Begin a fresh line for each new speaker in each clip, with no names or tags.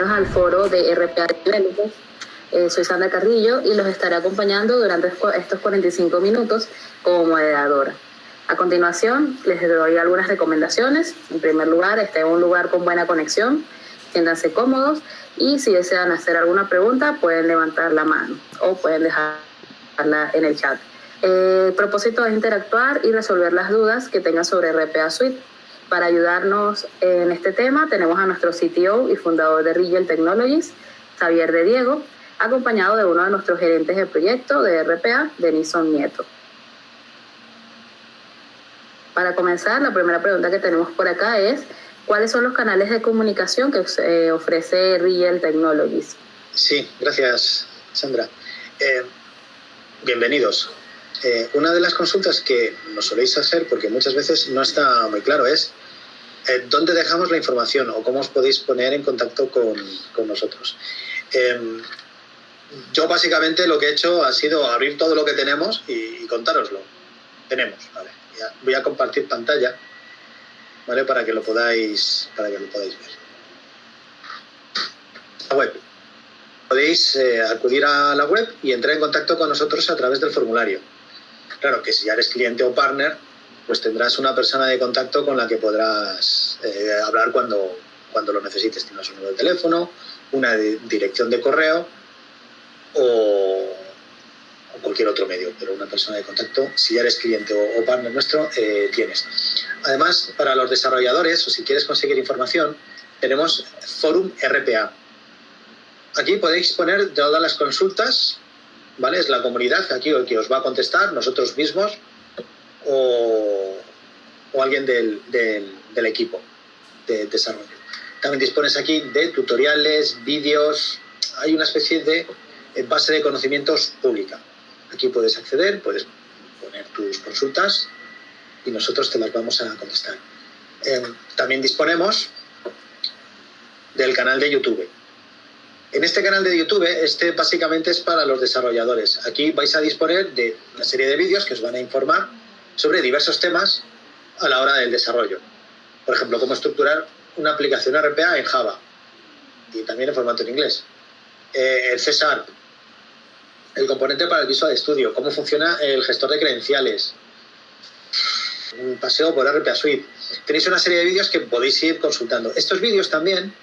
al foro de RPA Developers. Soy Sandra Carrillo y los estaré acompañando durante estos 45 minutos como moderadora. A continuación, les doy algunas recomendaciones. En primer lugar, estén en un lugar con buena conexión, siéntanse cómodos y si desean hacer alguna pregunta pueden levantar la mano o pueden dejarla en el chat. El propósito es interactuar y resolver las dudas que tengan sobre RPA Suite. Para ayudarnos en este tema tenemos a nuestro CTO y fundador de Rigel Technologies, Xavier de Diego, acompañado de uno de nuestros gerentes de proyecto de RPA, Denison Nieto. Para comenzar, la primera pregunta que tenemos por acá es ¿cuáles son los canales de comunicación que ofrece Rigel Technologies?
Sí, gracias, Sandra. Bienvenidos. Una de las consultas que nos soléis hacer, porque muchas veces no está muy claro, es ¿dónde dejamos la información o cómo os podéis poner en contacto con nosotros? Yo básicamente lo que he hecho ha sido abrir todo lo que tenemos y contároslo. Tenemos, ¿vale? Ya voy a compartir pantalla, ¿vale? Para que lo podáis ver. La web. Podéis acudir a la web y entrar en contacto con nosotros a través del formulario. Claro que si ya eres cliente o partner, pues tendrás una persona de contacto con la que podrás hablar cuando lo necesites. Tienes un número de teléfono, una dirección de correo o cualquier otro medio, pero una persona de contacto, si ya eres cliente o partner nuestro, tienes. Además, para los desarrolladores, o si quieres conseguir información, tenemos Forum RPA. Aquí podéis poner todas las consultas, ¿vale? Es la comunidad aquí que os va a contestar, nosotros mismos o alguien del equipo de desarrollo. También dispones aquí de tutoriales, vídeos, hay una especie de base de conocimientos pública. Aquí puedes acceder, puedes poner tus consultas y nosotros te las vamos a contestar. También disponemos del canal de YouTube. En este canal de YouTube, básicamente es para los desarrolladores. Aquí vais a disponer de una serie de vídeos que os van a informar sobre diversos temas a la hora del desarrollo. Por ejemplo, cómo estructurar una aplicación RPA en Java y también en formato en inglés. El C#, el componente para el Visual Studio, cómo funciona el gestor de credenciales, un paseo por RPA Suite. Tenéis una serie de vídeos que podéis ir consultando. Estos vídeos también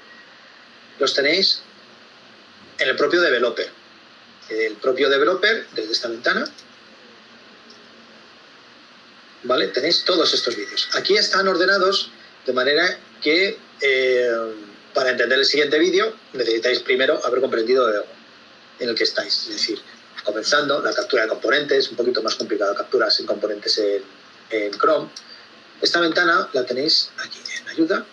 los tenéis en el propio developer. El propio developer, desde esta ventana, ¿vale? Tenéis todos estos vídeos. Aquí están ordenados de manera que para entender el siguiente vídeo necesitáis primero haber comprendido en el que estáis. Es decir, comenzando la captura de componentes, un poquito más complicado, capturas en componentes en Chrome. Esta ventana la tenéis aquí en ayuda.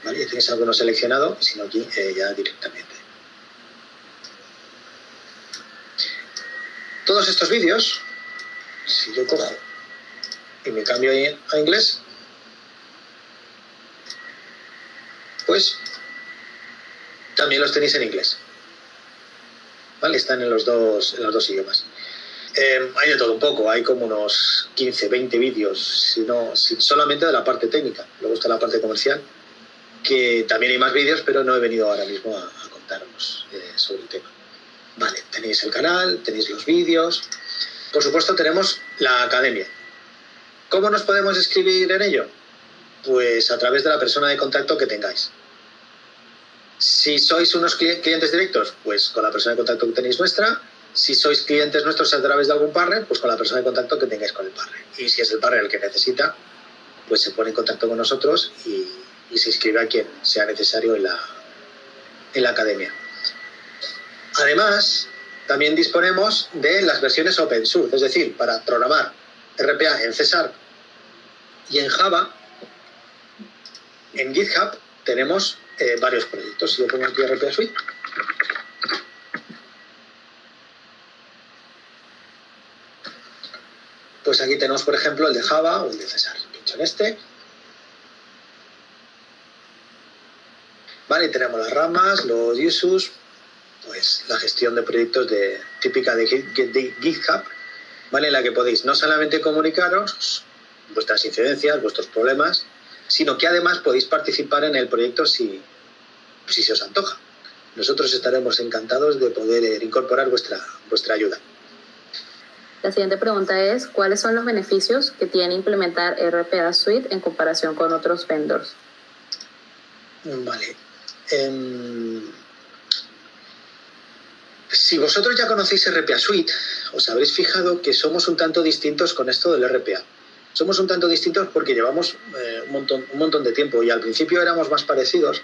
¿Vale? Ya tenéis alguno seleccionado, sino aquí ya directamente. Todos estos vídeos, si yo cojo y me cambio a inglés, pues también los tenéis en inglés. ¿Vale? Están en los dos idiomas. Hay de todo un poco, hay como unos 15, 20 vídeos, solamente de la parte técnica. Luego está la parte comercial, que también hay más vídeos, pero no he venido ahora mismo a contaros sobre el tema. Vale, tenéis el canal, tenéis los vídeos. Por supuesto, tenemos la academia. ¿Cómo nos podemos inscribir en ello? Pues a través de la persona de contacto que tengáis. Si sois unos clientes directos, pues con la persona de contacto que tenéis nuestra. Si sois clientes nuestros a través de algún partner, pues con la persona de contacto que tengáis con el partner. Y si es el partner el que necesita, pues se pone en contacto con nosotros y se inscribe a quien sea necesario en la academia. Además, también disponemos de las versiones open source, es decir, para programar RPA en C# y en Java, en GitHub tenemos varios proyectos. Si yo pongo aquí RPA Suite, pues aquí tenemos, por ejemplo, el de Java o el de C#. Pincho en este. Vale, y tenemos las ramas, los usos, pues la gestión de proyectos típica de GitHub, ¿vale? En la que podéis no solamente comunicaros vuestras incidencias, vuestros problemas, sino que además podéis participar en el proyecto si se os antoja. Nosotros estaremos encantados de poder incorporar vuestra ayuda.
La siguiente pregunta es, ¿cuáles son los beneficios que tiene implementar RPA Suite en comparación con otros vendors?
Vale. Si vosotros ya conocéis RPA Suite, os habréis fijado que somos un tanto distintos con esto del RPA. Somos un tanto distintos porque llevamos un montón de tiempo y al principio éramos más parecidos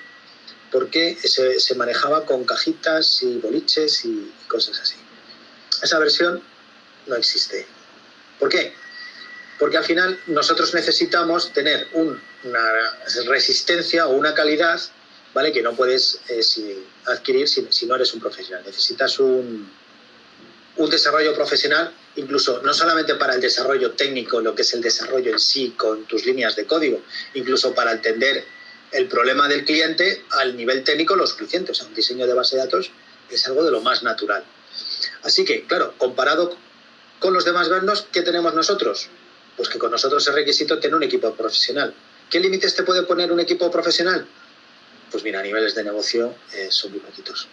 porque se manejaba con cajitas y boliches y cosas así. Esa versión no existe. ¿Por qué? Porque al final nosotros necesitamos tener una resistencia o una calidad, ¿vale?, que no puedes adquirir si no eres un profesional. Necesitas un desarrollo profesional, incluso no solamente para el desarrollo técnico, lo que es el desarrollo en sí con tus líneas de código, incluso para entender el problema del cliente al nivel técnico lo suficiente. O sea, un diseño de base de datos es algo de lo más natural. Así que, claro, comparado con los demás vendors, ¿qué tenemos nosotros? Pues que con nosotros es requisito tener un equipo profesional. ¿Qué límites te puede poner un equipo profesional? Pues mira, a niveles de negocio son muy poquitos.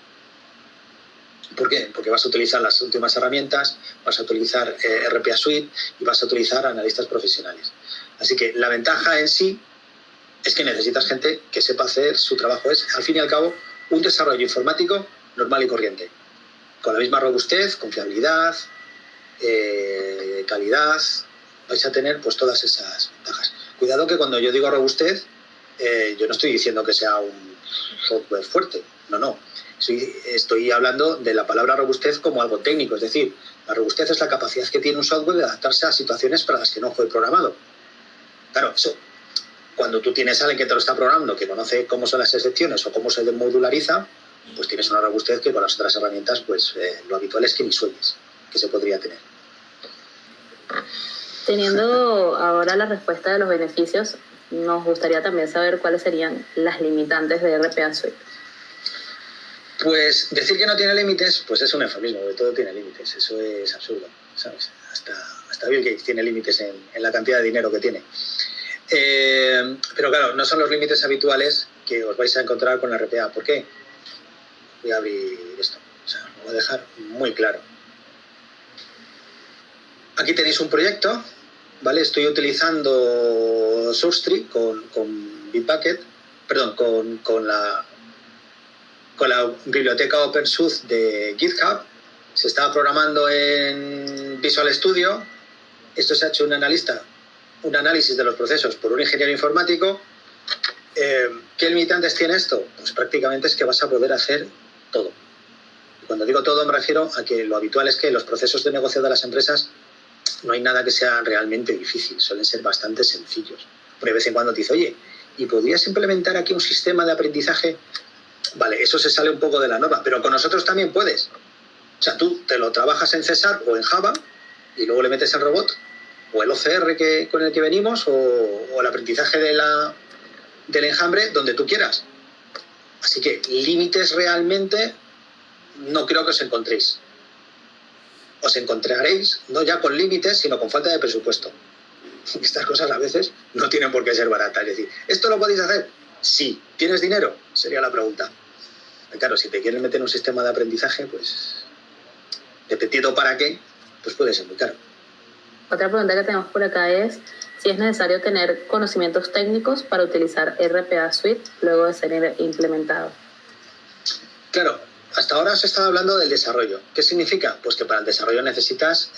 ¿Por qué? Porque vas a utilizar las últimas herramientas, vas a utilizar RPA Suite y vas a utilizar analistas profesionales. Así que la ventaja en sí es que necesitas gente que sepa hacer su trabajo. Es, al fin y al cabo, un desarrollo informático normal y corriente, con la misma robustez, confiabilidad, calidad. Vais a tener pues todas esas ventajas. Cuidado que cuando yo digo robustez, yo no estoy diciendo que sea un software fuerte, no. Estoy hablando de la palabra robustez como algo técnico, es decir, la robustez es la capacidad que tiene un software de adaptarse a situaciones para las que no fue programado. Claro, eso, cuando tú tienes a alguien que te lo está programando, que conoce cómo son las excepciones o cómo se modulariza, pues tienes una robustez que con las otras herramientas, pues lo habitual es que ni sueñes que se podría tener.
Teniendo ahora la respuesta de los beneficios, nos gustaría también saber cuáles serían las limitantes de RPA Suite.
Pues decir que no tiene límites, pues es un eufemismo, porque todo tiene límites, eso es absurdo, ¿sabes? Hasta Bill Gates tiene límites en la cantidad de dinero que tiene. Pero claro, no son los límites habituales que os vais a encontrar con la RPA. ¿Por qué? Voy a abrir esto, o sea, lo voy a dejar muy claro. Aquí tenéis un proyecto, ¿vale? Estoy utilizando SourceTree con Bitbucket, perdón, con la biblioteca OpenSUSE de GitHub. Se estaba programando en Visual Studio. Esto se ha hecho un análisis de los procesos por un ingeniero informático. ¿Qué limitantes tiene esto? Pues prácticamente es que vas a poder hacer todo. Y cuando digo todo me refiero a que lo habitual es que los procesos de negocio de las empresas no hay nada que sea realmente difícil, suelen ser bastante sencillos. Porque de vez en cuando te dice, oye, ¿y podrías implementar aquí un sistema de aprendizaje? Vale, eso se sale un poco de la norma, pero con nosotros también puedes. O sea, tú te lo trabajas en C# o en Java y luego le metes el robot o el OCR con el que venimos o el aprendizaje del enjambre donde tú quieras. Así que límites realmente no creo que os encontréis. Os encontraréis no ya con límites, sino con falta de presupuesto. Estas cosas a veces no tienen por qué ser baratas. Es decir, ¿esto lo podéis hacer? Sí. ¿Tienes dinero? Sería la pregunta. Claro, si te quieren meter un sistema de aprendizaje, pues dependiendo para qué, pues puede ser muy caro.
Otra pregunta que tenemos por acá es si es necesario tener conocimientos técnicos para utilizar RPA Suite luego de ser implementado.
Claro, hasta ahora se estaba hablando del desarrollo. ¿Qué significa? Pues que para el desarrollo necesitas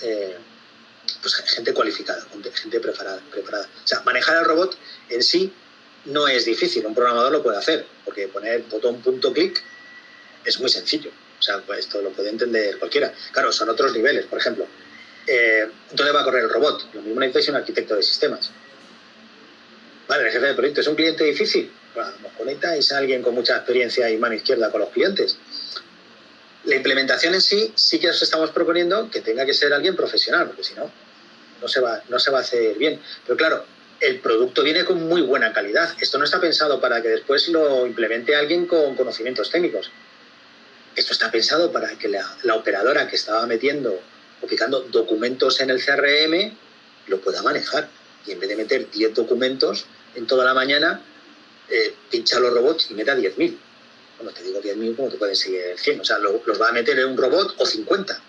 pues gente cualificada, gente preparada. O sea, manejar el robot en sí no es difícil, un programador lo puede hacer, porque poner botón punto clic es muy sencillo. O sea, pues esto lo puede entender cualquiera. Claro, son otros niveles, por ejemplo. ¿Dónde va a correr el robot? Lo mismo necesitáis un arquitecto de sistemas. Vale, el jefe de proyecto es un cliente difícil. Bueno, nos conectáis a alguien con mucha experiencia y mano izquierda con los clientes. La implementación en sí que os estamos proponiendo que tenga que ser alguien profesional, porque si no, no se va a hacer bien. Pero claro, el producto viene con muy buena calidad. Esto no está pensado para que después lo implemente alguien con conocimientos técnicos. Esto está pensado para que la operadora que estaba metiendo o picando documentos en el CRM lo pueda manejar. y en vez de meter 10 documentos en toda la mañana, pincha los robots y meta 10.000. Bueno, te digo 10.000, ¿cómo te pueden seguir 100? O sea, los va a meter en un robot o 50.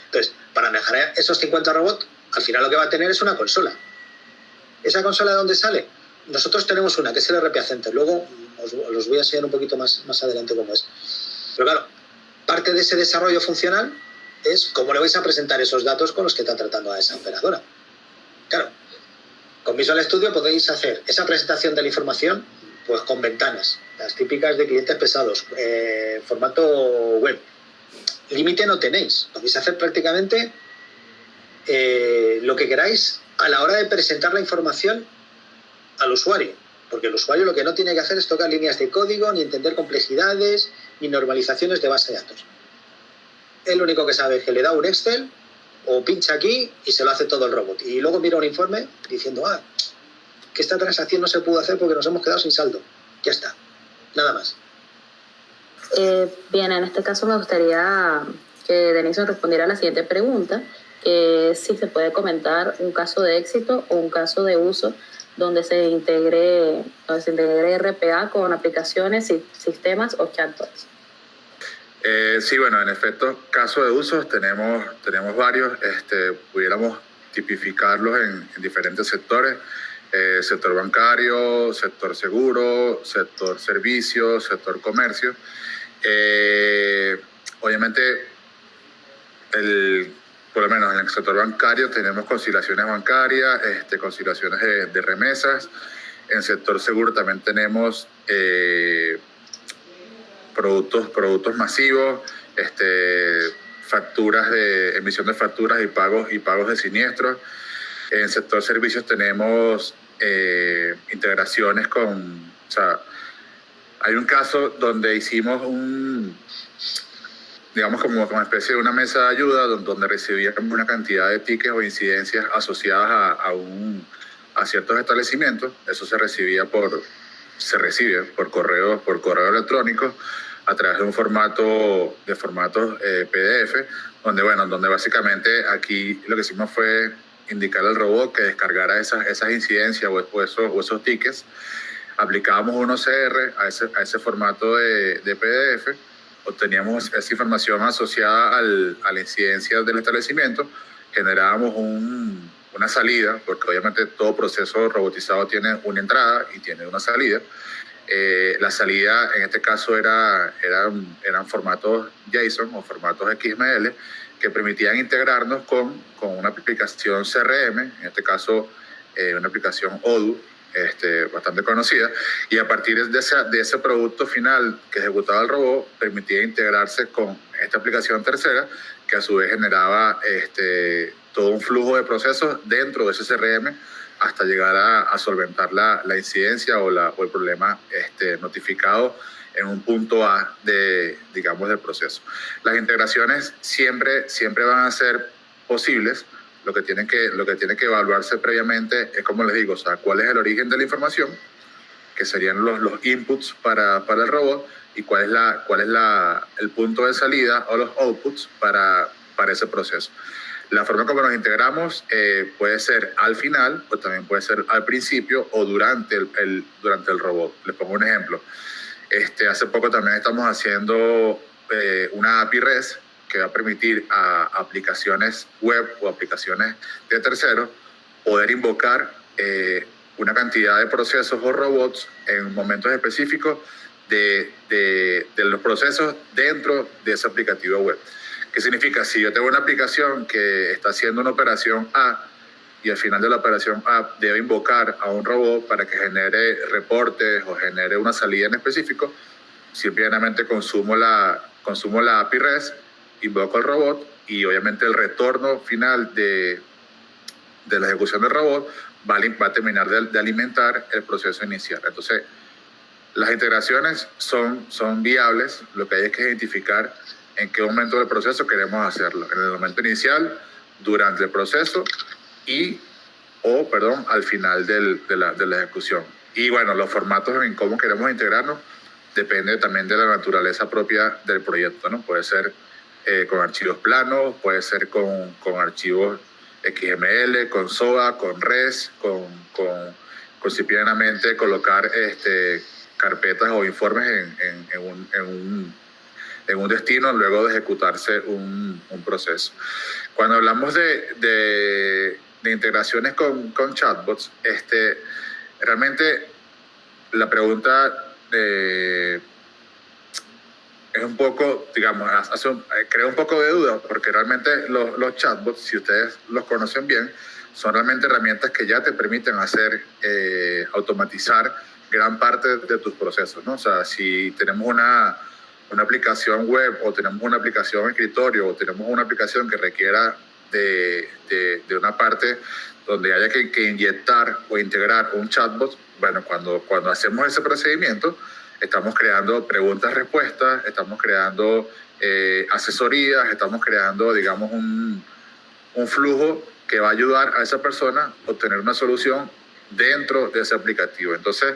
Entonces, para mejorar esos 50 robots, al final lo que va a tener es una consola. ¿Esa consola de dónde sale? Nosotros tenemos una, que es el RPA Center. Luego os voy a enseñar un poquito más adelante cómo es. Pero claro, parte de ese desarrollo funcional es cómo le vais a presentar esos datos con los que está tratando a esa operadora. Claro, con Visual Studio podéis hacer esa presentación de la información pues con ventanas, las típicas de clientes pesados, formato web. Límite no tenéis, podéis hacer prácticamente lo que queráis a la hora de presentar la información al usuario, porque el usuario lo que no tiene que hacer es tocar líneas de código, ni entender complejidades, ni normalizaciones de base de datos. Él lo único que sabe es que le da un Excel o pincha aquí y se lo hace todo el robot. Y luego mira un informe diciendo, que esta transacción no se pudo hacer porque nos hemos quedado sin saldo. Ya está, nada más.
Bien, en este caso me gustaría que Denison respondiera a la siguiente pregunta, que si se puede comentar un caso de éxito o un caso de uso donde se integre RPA con aplicaciones, sistemas o chatbots.
Sí, bueno, en efecto, casos de usos tenemos varios. Pudiéramos tipificarlos en diferentes sectores. Sector bancario, sector seguro, sector servicios, sector comercio. Obviamente, por lo menos en el sector bancario tenemos conciliaciones bancarias, conciliaciones de remesas. En el sector seguro también tenemos productos masivos, facturas de emisión de facturas y pagos de siniestros. En el sector servicios tenemos integraciones con, o sea, hay un caso donde hicimos digamos como una especie de una mesa de ayuda donde recibíamos una cantidad de tickets o incidencias asociadas a ciertos establecimientos. Eso se recibe por correo electrónico a través de un formatos PDF, donde básicamente aquí lo que hicimos fue indicar al robot que descargara esas incidencias o esos tickets. Aplicábamos un OCR a ese formato de PDF, obteníamos esa información asociada a la incidencia del establecimiento, generábamos una salida, porque obviamente todo proceso robotizado tiene una entrada y tiene una salida. La salida en este caso eran formatos JSON o formatos XML que permitían integrarnos con una aplicación CRM, en este caso una aplicación Odoo, bastante conocida, y a partir de ese producto final que ejecutaba el robot, permitía integrarse con esta aplicación tercera, que a su vez generaba todo un flujo de procesos dentro de ese CRM hasta llegar a solventar la incidencia o el problema notificado en un punto A del proceso. Las integraciones siempre van a ser posibles. Lo que tiene que evaluarse previamente es, como les digo, o sea, cuál es el origen de la información, que serían los inputs para el robot, y cuál es el punto de salida o los outputs para ese proceso. La forma como nos integramos puede ser al final, o también puede ser al principio o durante el robot. Les pongo un ejemplo. Hace poco también estamos haciendo una API REST que va a permitir a aplicaciones web o aplicaciones de terceros poder invocar una cantidad de procesos o robots en momentos específicos de los procesos dentro de ese aplicativo web. ¿Qué significa? Si yo tengo una aplicación que está haciendo una operación A y al final de la operación A debe invocar a un robot para que genere reportes o genere una salida en específico, simplemente consumo la API REST, invoco al robot y obviamente el retorno final de la ejecución del robot va a terminar de alimentar el proceso inicial. Entonces, las integraciones son viables. Lo que hay es que identificar en qué momento del proceso queremos hacerlo. En el momento inicial, durante el proceso al final de la ejecución. Y bueno, los formatos en cómo queremos integrarnos depende también de la naturaleza propia del proyecto, ¿no? Puede ser con archivos planos, puede ser con archivos XML, con SOA, con REST, con simplemente colocar carpetas o informes en un destino luego de ejecutarse un proceso. Cuando hablamos de integraciones con chatbots, realmente la pregunta es un poco, digamos, crea un poco de duda, porque realmente los chatbots, si ustedes los conocen bien, son realmente herramientas que ya te permiten automatizar gran parte de tus procesos, ¿no? O sea, si tenemos una aplicación web, o tenemos una aplicación de escritorio, o tenemos una aplicación que requiera de una parte donde haya que inyectar o integrar un chatbot, bueno, cuando hacemos ese procedimiento, estamos creando preguntas-respuestas, estamos creando asesorías, estamos creando, digamos, un flujo que va a ayudar a esa persona a obtener una solución dentro de ese aplicativo. Entonces,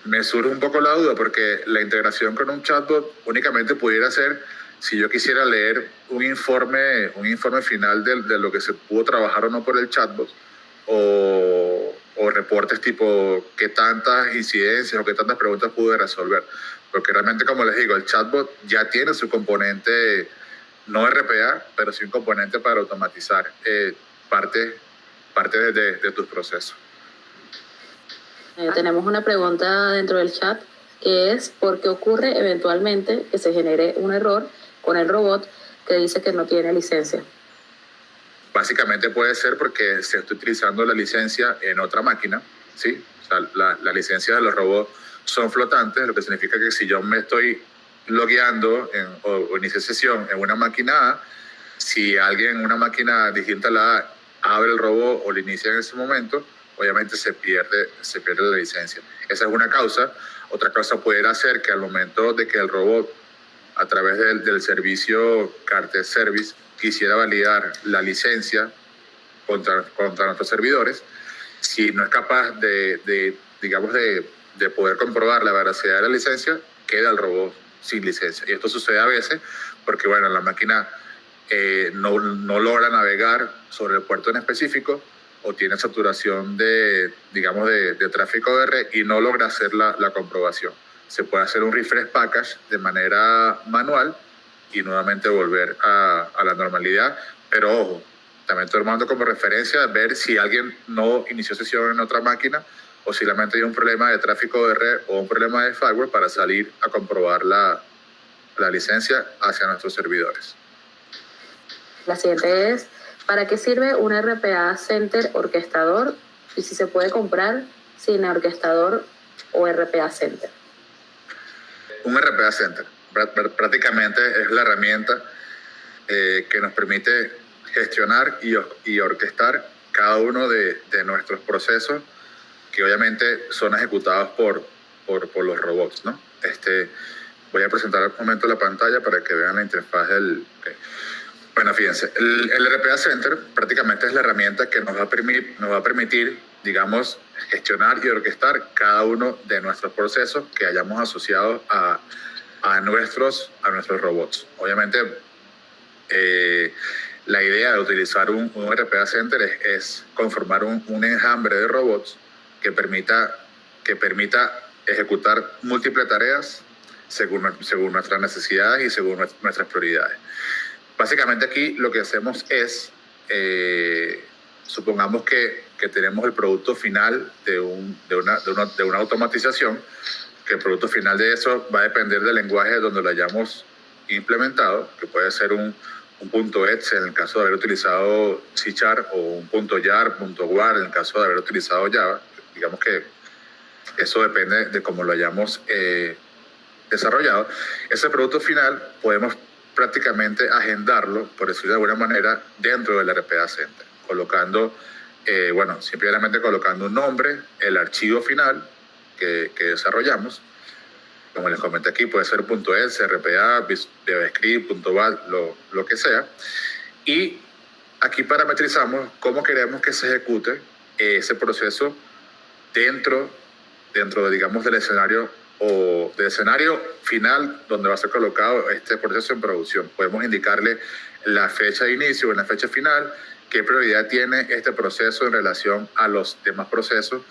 me surge un poco la duda, porque la integración con un chatbot únicamente pudiera ser si yo quisiera leer un informe final de lo que se pudo trabajar o no por el chatbot, o reportes tipo qué tantas incidencias o qué tantas preguntas pude resolver. Porque realmente, como les digo, el chatbot ya tiene su componente, no RPA, pero sí un componente para automatizar parte de tus procesos.
Tenemos una pregunta dentro del chat, que es ¿por qué ocurre eventualmente que se genere un error con el robot que dice que no tiene licencia?
Básicamente puede ser porque se está utilizando la licencia en otra máquina, ¿sí? O sea, la licencia de los robots son flotantes, lo que significa que si yo me estoy logueando o inicio sesión en una máquina A, si alguien en una máquina distinta a la A abre el robot o lo inicia en ese momento, obviamente se pierde la licencia. Esa es una causa. Otra causa pudiera ser que al momento de que el robot, a través del servicio Cartesian Service, quisiera validar la licencia contra nuestros servidores, si no es capaz de poder comprobar la veracidad de la licencia, queda el robot sin licencia. Y esto sucede a veces porque, bueno, la máquina no logra navegar sobre el puerto en específico, o tiene saturación de tráfico de red y no logra hacer la comprobación. Se puede hacer un refresh package de manera manual y nuevamente volver a la normalidad. Pero ojo, también estoy tomando como referencia ver si alguien no inició sesión en otra máquina, o si realmente hay un problema de tráfico de red o un problema de firewall, para salir a comprobar la licencia hacia nuestros servidores.
La siguiente es, ¿para qué sirve un RPA Center orquestador y si se puede comprar sin orquestador o RPA Center?
Un RPA Center prácticamente es la herramienta que nos permite gestionar y orquestar cada uno de nuestros procesos, que obviamente son ejecutados por los robots, ¿no? Voy a presentar al momento la pantalla para que vean la interfaz del... Bueno, fíjense, el RPA Center prácticamente es la herramienta que nos va a permitir, digamos, gestionar y orquestar cada uno de nuestros procesos que hayamos asociado a nuestros robots. Obviamente, la idea de utilizar un RPA Center es conformar un enjambre de robots que permita ejecutar múltiples tareas según nuestras necesidades y según nuestras prioridades. Básicamente aquí lo que hacemos es, supongamos que tenemos el producto final de una automatización, que el producto final de eso va a depender del lenguaje donde lo hayamos implementado, que puede ser un .exe en el caso de haber utilizado C# o un .jar, .war en el caso de haber utilizado Java. Digamos que eso depende de cómo lo hayamos desarrollado. Ese producto final podemos prácticamente agendarlo, por decirlo de alguna manera, dentro del RPA Center, colocando, simplemente colocando un nombre, el archivo final que desarrollamos. Como les comenté aquí, puede ser .exe, RPA, JavaScript, .bat, lo que sea. Y aquí parametrizamos cómo queremos que se ejecute ese proceso dentro digamos, del escenario o del escenario final donde va a ser colocado este proceso en producción. Podemos indicarle la fecha de inicio o la fecha final, qué prioridad tiene este proceso en relación a los demás procesos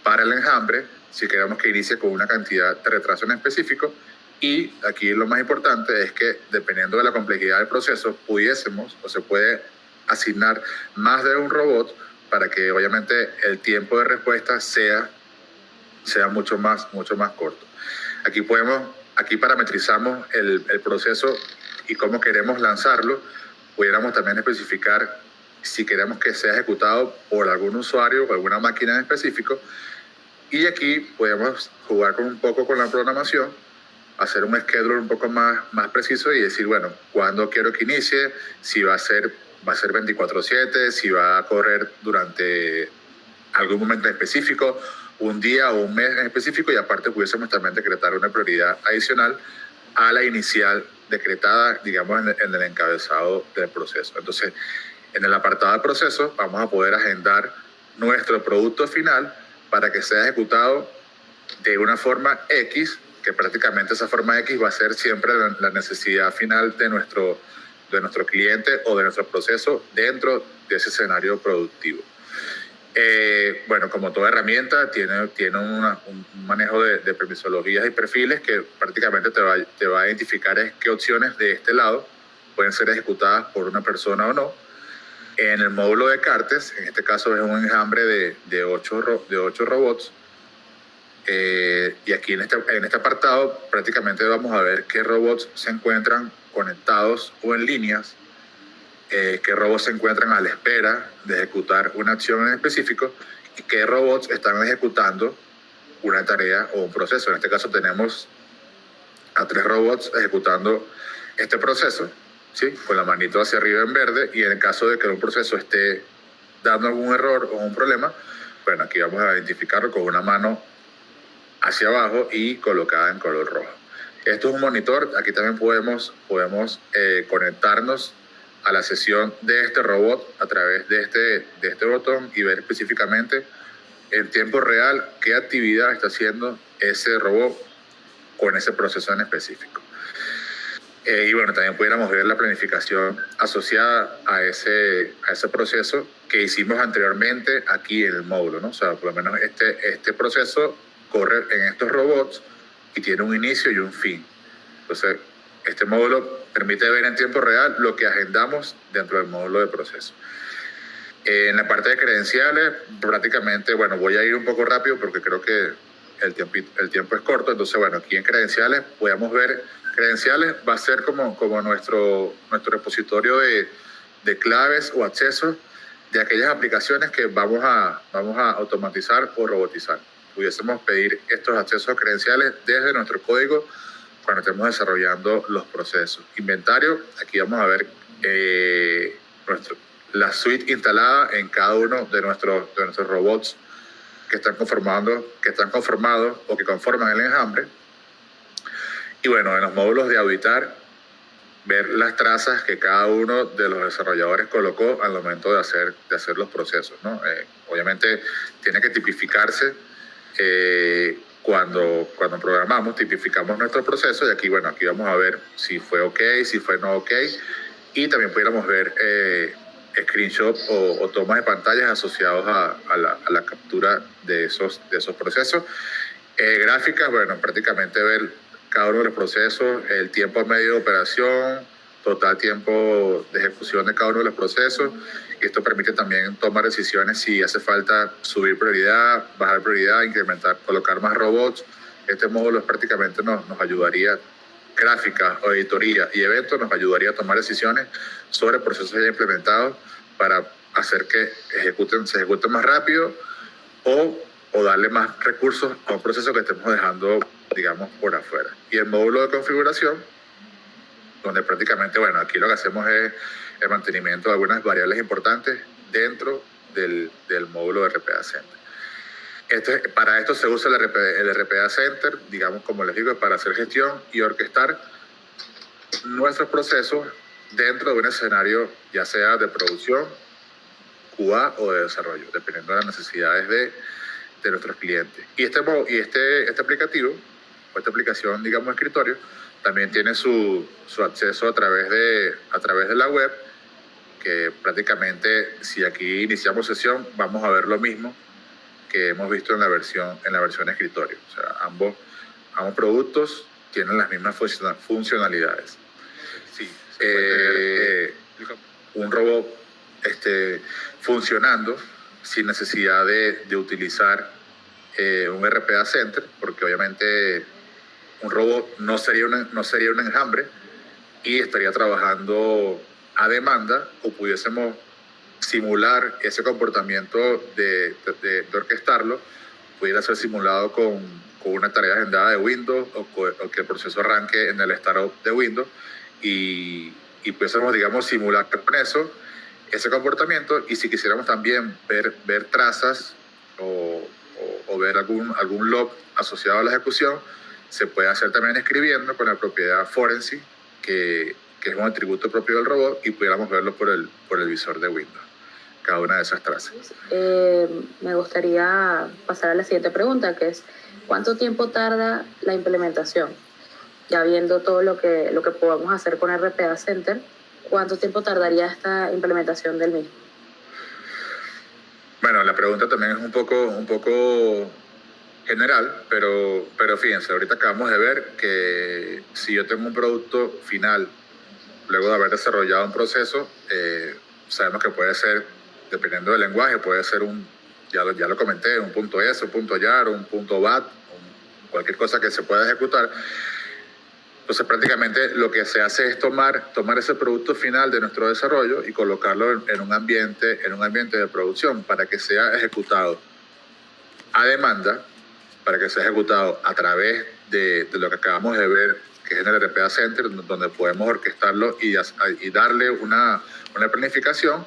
para el enjambre, si queremos que inicie con una cantidad de retraso en específico. Y aquí lo más importante es que, dependiendo de la complejidad del proceso, pudiésemos o se puede asignar más de un robot para que obviamente el tiempo de respuesta sea mucho más corto. Aquí parametrizamos el proceso y cómo queremos lanzarlo. Pudiéramos también especificar si queremos que sea ejecutado por algún usuario o alguna máquina en específico. Y aquí podemos jugar un poco con la programación, hacer un schedule un poco más preciso y decir, bueno, cuándo quiero que inicie, si va a ser 24/7, si va a correr durante algún momento específico, un día o un mes en específico, y aparte pudiésemos también decretar una prioridad adicional a la inicial decretada, digamos, en el encabezado del proceso. Entonces, en el apartado del proceso vamos a poder agendar nuestro producto final para que sea ejecutado de una forma X, que prácticamente esa forma X va a ser siempre la necesidad final de nuestro cliente o de nuestro proceso dentro de ese escenario productivo. Bueno, como toda herramienta, tiene un manejo de permisologías y perfiles que prácticamente te va a identificar qué opciones de este lado pueden ser ejecutadas por una persona o no. En el módulo de Cartes, en este caso es un enjambre de 8 robots. Y aquí en este apartado prácticamente vamos a ver qué robots se encuentran conectados o en líneas, qué robots se encuentran a la espera de ejecutar una acción en específico y qué robots están ejecutando una tarea o un proceso. En este caso tenemos a 3 robots ejecutando este proceso, ¿sí? Con la manito hacia arriba en verde, y en el caso de que un proceso esté dando algún error o un problema, bueno, aquí vamos a identificarlo con una mano hacia abajo y colocada en color rojo. Esto es un monitor. Aquí también podemos conectarnos a la sesión de este robot a través de este botón y ver específicamente en tiempo real qué actividad está haciendo ese robot con ese proceso en específico. Y bueno, también pudiéramos ver la planificación asociada a ese proceso que hicimos anteriormente aquí en el módulo, ¿no? O sea, por lo menos este proceso corre en estos robots y tiene un inicio y un fin. Entonces, este módulo permite ver en tiempo real lo que agendamos dentro del módulo de proceso. En la parte de credenciales, prácticamente, bueno, voy a ir un poco rápido porque creo que el tiempo es corto. Entonces, bueno, aquí en credenciales podemos ver, credenciales va a ser como nuestro repositorio de claves o accesos de aquellas aplicaciones que vamos a automatizar o robotizar. Pudiésemos pedir estos accesos credenciales desde nuestro código cuando estemos desarrollando los procesos. Inventario, aquí vamos a ver la suite instalada en cada uno de nuestros robots que están conformados o que conforman el enjambre. Y bueno, en los módulos de auditar, ver las trazas que cada uno de los desarrolladores colocó al momento de hacer los procesos, ¿no? Obviamente tiene que tipificarse. Cuando programamos, tipificamos nuestro proceso, y aquí, bueno, aquí vamos a ver si fue OK, si fue no OK, y también pudiéramos ver screenshots o tomas de pantallas asociados a la captura de esos procesos. Gráficas, bueno, prácticamente ver cada uno de los procesos, el tiempo medio de operación, total tiempo de ejecución de cada uno de los procesos. Y esto permite también tomar decisiones si hace falta subir prioridad, bajar prioridad, incrementar, colocar más robots. Este módulo prácticamente nos ayudaría, gráficas, auditoría y eventos, nos ayudaría a tomar decisiones sobre procesos ya implementados para hacer que se ejecuten más rápido o darle más recursos a un proceso que estemos dejando, digamos, por afuera. Y el módulo de configuración, donde prácticamente, bueno, aquí lo que hacemos es el mantenimiento de algunas variables importantes dentro del módulo de RPA Center. Para esto se usa el RPA Center, digamos, como les digo, para hacer gestión y orquestar nuestros procesos dentro de un escenario, ya sea de producción, QA o de desarrollo, dependiendo de las necesidades de nuestros clientes. Y este aplicativo esta aplicación, digamos, escritorio, también tiene su acceso a través de la web, que prácticamente si aquí iniciamos sesión vamos a ver lo mismo que hemos visto en la versión escritorio. O sea, ambos productos tienen las mismas funcionalidades. Sí, un robot funcionando sin necesidad de utilizar un RPA Center, porque obviamente un robot no sería un enjambre y estaría trabajando a demanda, o pudiésemos simular ese comportamiento de orquestarlo, pudiera ser simulado con una tarea agendada de Windows, o que el proceso arranque en el startup de Windows, y pudiésemos, digamos, simular con eso ese comportamiento. Y si quisiéramos también ver trazas o ver algún log asociado a la ejecución, se puede hacer también escribiendo con la propiedad forensic, que es un atributo propio del robot, y pudiéramos verlo por el visor de Windows, cada una de esas trazas.
Me gustaría pasar a la siguiente pregunta, que es ¿cuánto tiempo tarda la implementación? Ya viendo todo lo que podemos hacer con RPA Center, ¿cuánto tiempo tardaría esta implementación del mismo?
Bueno, la pregunta también es un poco general, pero fíjense, ahorita acabamos de ver que si yo tengo un producto final, luego de haber desarrollado un proceso, sabemos que puede ser, dependiendo del lenguaje, puede ser ya lo comenté, un .s, un .jar, un .bat, cualquier cosa que se pueda ejecutar. Entonces prácticamente lo que se hace es tomar ese producto final de nuestro desarrollo y colocarlo en un ambiente de producción para que sea ejecutado a demanda, para que sea ejecutado a través de lo que acabamos de ver, que es en el RPA Center, donde podemos orquestarlo y darle una planificación,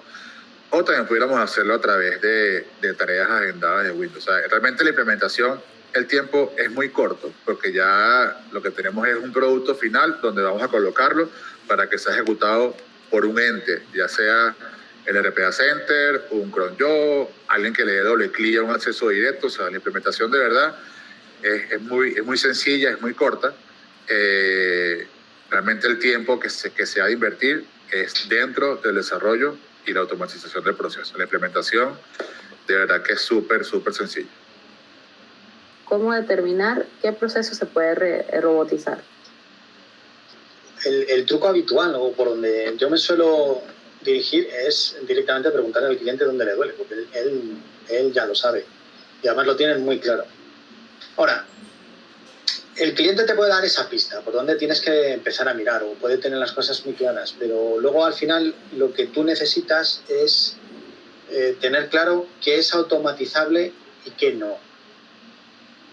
o también pudiéramos hacerlo a través de tareas agendadas de Windows. O sea, realmente la implementación, el tiempo es muy corto, porque ya lo que tenemos es un producto final donde vamos a colocarlo para que sea ejecutado por un ente, ya sea el RPA Center, un cron job, alguien que le dé doble clic a un acceso directo. O sea, la implementación de verdad es muy sencilla, es muy corta. Realmente el tiempo que se ha de invertir es dentro del desarrollo y la automatización del proceso. La implementación de verdad que es súper sencilla.
¿Cómo determinar qué proceso se puede robotizar?
El truco habitual, o por donde yo me suelo dirigir, es directamente preguntar al cliente dónde le duele, porque él ya lo sabe y además lo tiene muy claro. Ahora, el cliente te puede dar esa pista por donde tienes que empezar a mirar, o puede tener las cosas muy claras, pero luego al final lo que tú necesitas es tener claro qué es automatizable y qué no.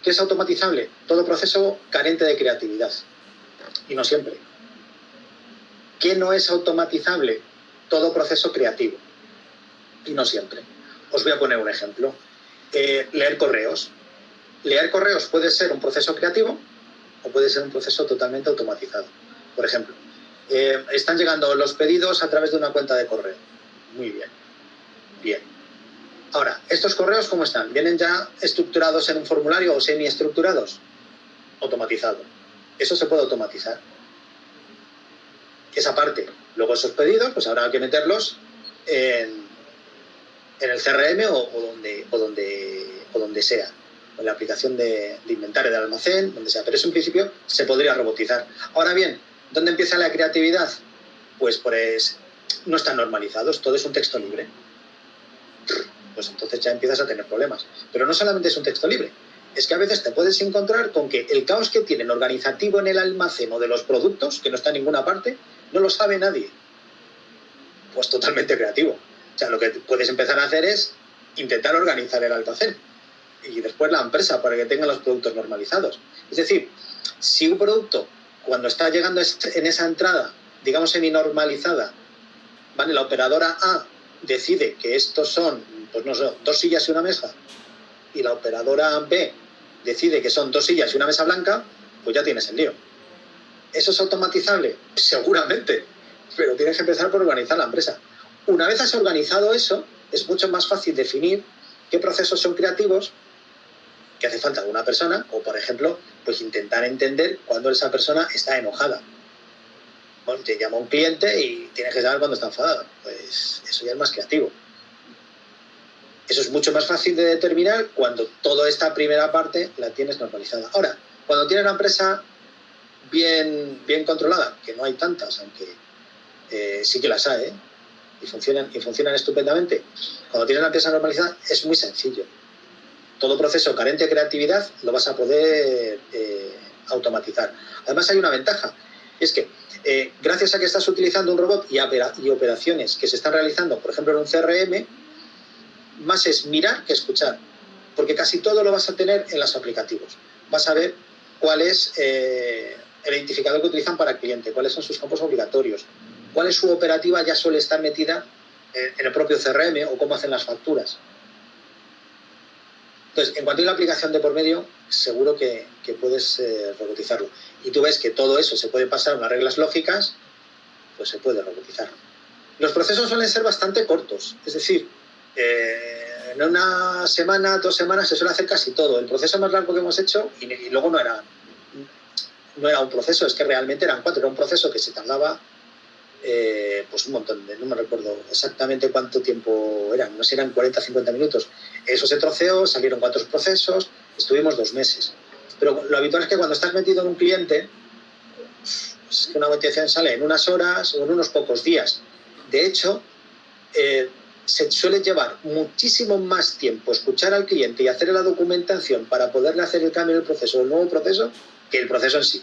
¿Qué es automatizable? Todo proceso carente de creatividad, y no siempre. ¿Qué no es automatizable? Todo proceso creativo, y no siempre. Os voy a poner un ejemplo. Leer correos. Leer correos puede ser un proceso creativo o puede ser un proceso totalmente automatizado. Por ejemplo, están llegando los pedidos a través de una cuenta de correo. Muy bien. Bien. Ahora, ¿estos correos cómo están? ¿Vienen ya estructurados en un formulario o semi-estructurados? Automatizado. Eso se puede automatizar. Esa parte. Luego esos pedidos, pues habrá que meterlos en el CRM o donde sea. En la aplicación de inventario del almacén, donde sea. Pero eso en principio se podría robotizar. Ahora bien, ¿dónde empieza la creatividad? Pues no están normalizados, todo es un texto libre. Pues entonces ya empiezas a tener problemas. Pero no solamente es un texto libre, es que a veces te puedes encontrar con que el caos que tienen organizativo en el almacén o de los productos, que no está en ninguna parte, no lo sabe nadie. Pues totalmente creativo. O sea, lo que puedes empezar a hacer es intentar organizar el almacén y después la empresa para que tenga los productos normalizados. Es decir, si un producto, cuando está llegando en esa entrada, digamos semi-normalizada, ¿vale? La operadora A decide que estos son, pues no sé, 2 sillas y una mesa, y la operadora B decide que son 2 sillas y una mesa blanca, pues ya tienes el lío. ¿Eso es automatizable? Seguramente, pero tienes que empezar por organizar la empresa. Una vez has organizado eso, es mucho más fácil definir qué procesos son creativos que hace falta una persona, o por ejemplo, pues intentar entender cuándo esa persona está enojada. Bueno, te llama un cliente y tienes que saber cuándo está enfadado. Pues eso ya es más creativo. Eso es mucho más fácil de determinar cuando toda esta primera parte la tienes normalizada. Ahora, cuando tienes una empresa bien controlada, que no hay tantas, aunque sí que las hay, y funcionan estupendamente. Cuando tienes una empresa normalizada es muy sencillo. Todo proceso carente de creatividad lo vas a poder automatizar. Además hay una ventaja, es que gracias a que estás utilizando un robot y operaciones que se están realizando, por ejemplo, en un CRM, más es mirar que escuchar, porque casi todo lo vas a tener en los aplicativos. Vas a ver cuál es el identificador que utilizan para el cliente, cuáles son sus campos obligatorios, cuál es su operativa ya suele estar metida en el propio CRM o cómo hacen las facturas. Entonces, en cuanto hay la aplicación de por medio, seguro que puedes robotizarlo. Y tú ves que todo eso se puede pasar a unas reglas lógicas, pues se puede robotizar. Los procesos suelen ser bastante cortos, es decir, en una semana, 2 semanas se suele hacer casi todo. El proceso más largo que hemos hecho, y luego no era un proceso, es que realmente eran 4, era un proceso que se tardaba pues un montón, no me recuerdo exactamente cuánto tiempo eran, no sé, eran 40 50 minutos. Eso se troceó, salieron 4 procesos, estuvimos 2 meses. Pero lo habitual es que cuando estás metido en un cliente, pues es que una automatización sale en unas horas o en unos pocos días. De hecho, se suele llevar muchísimo más tiempo escuchar al cliente y hacer la documentación para poderle hacer el cambio del proceso o el nuevo proceso que el proceso en sí.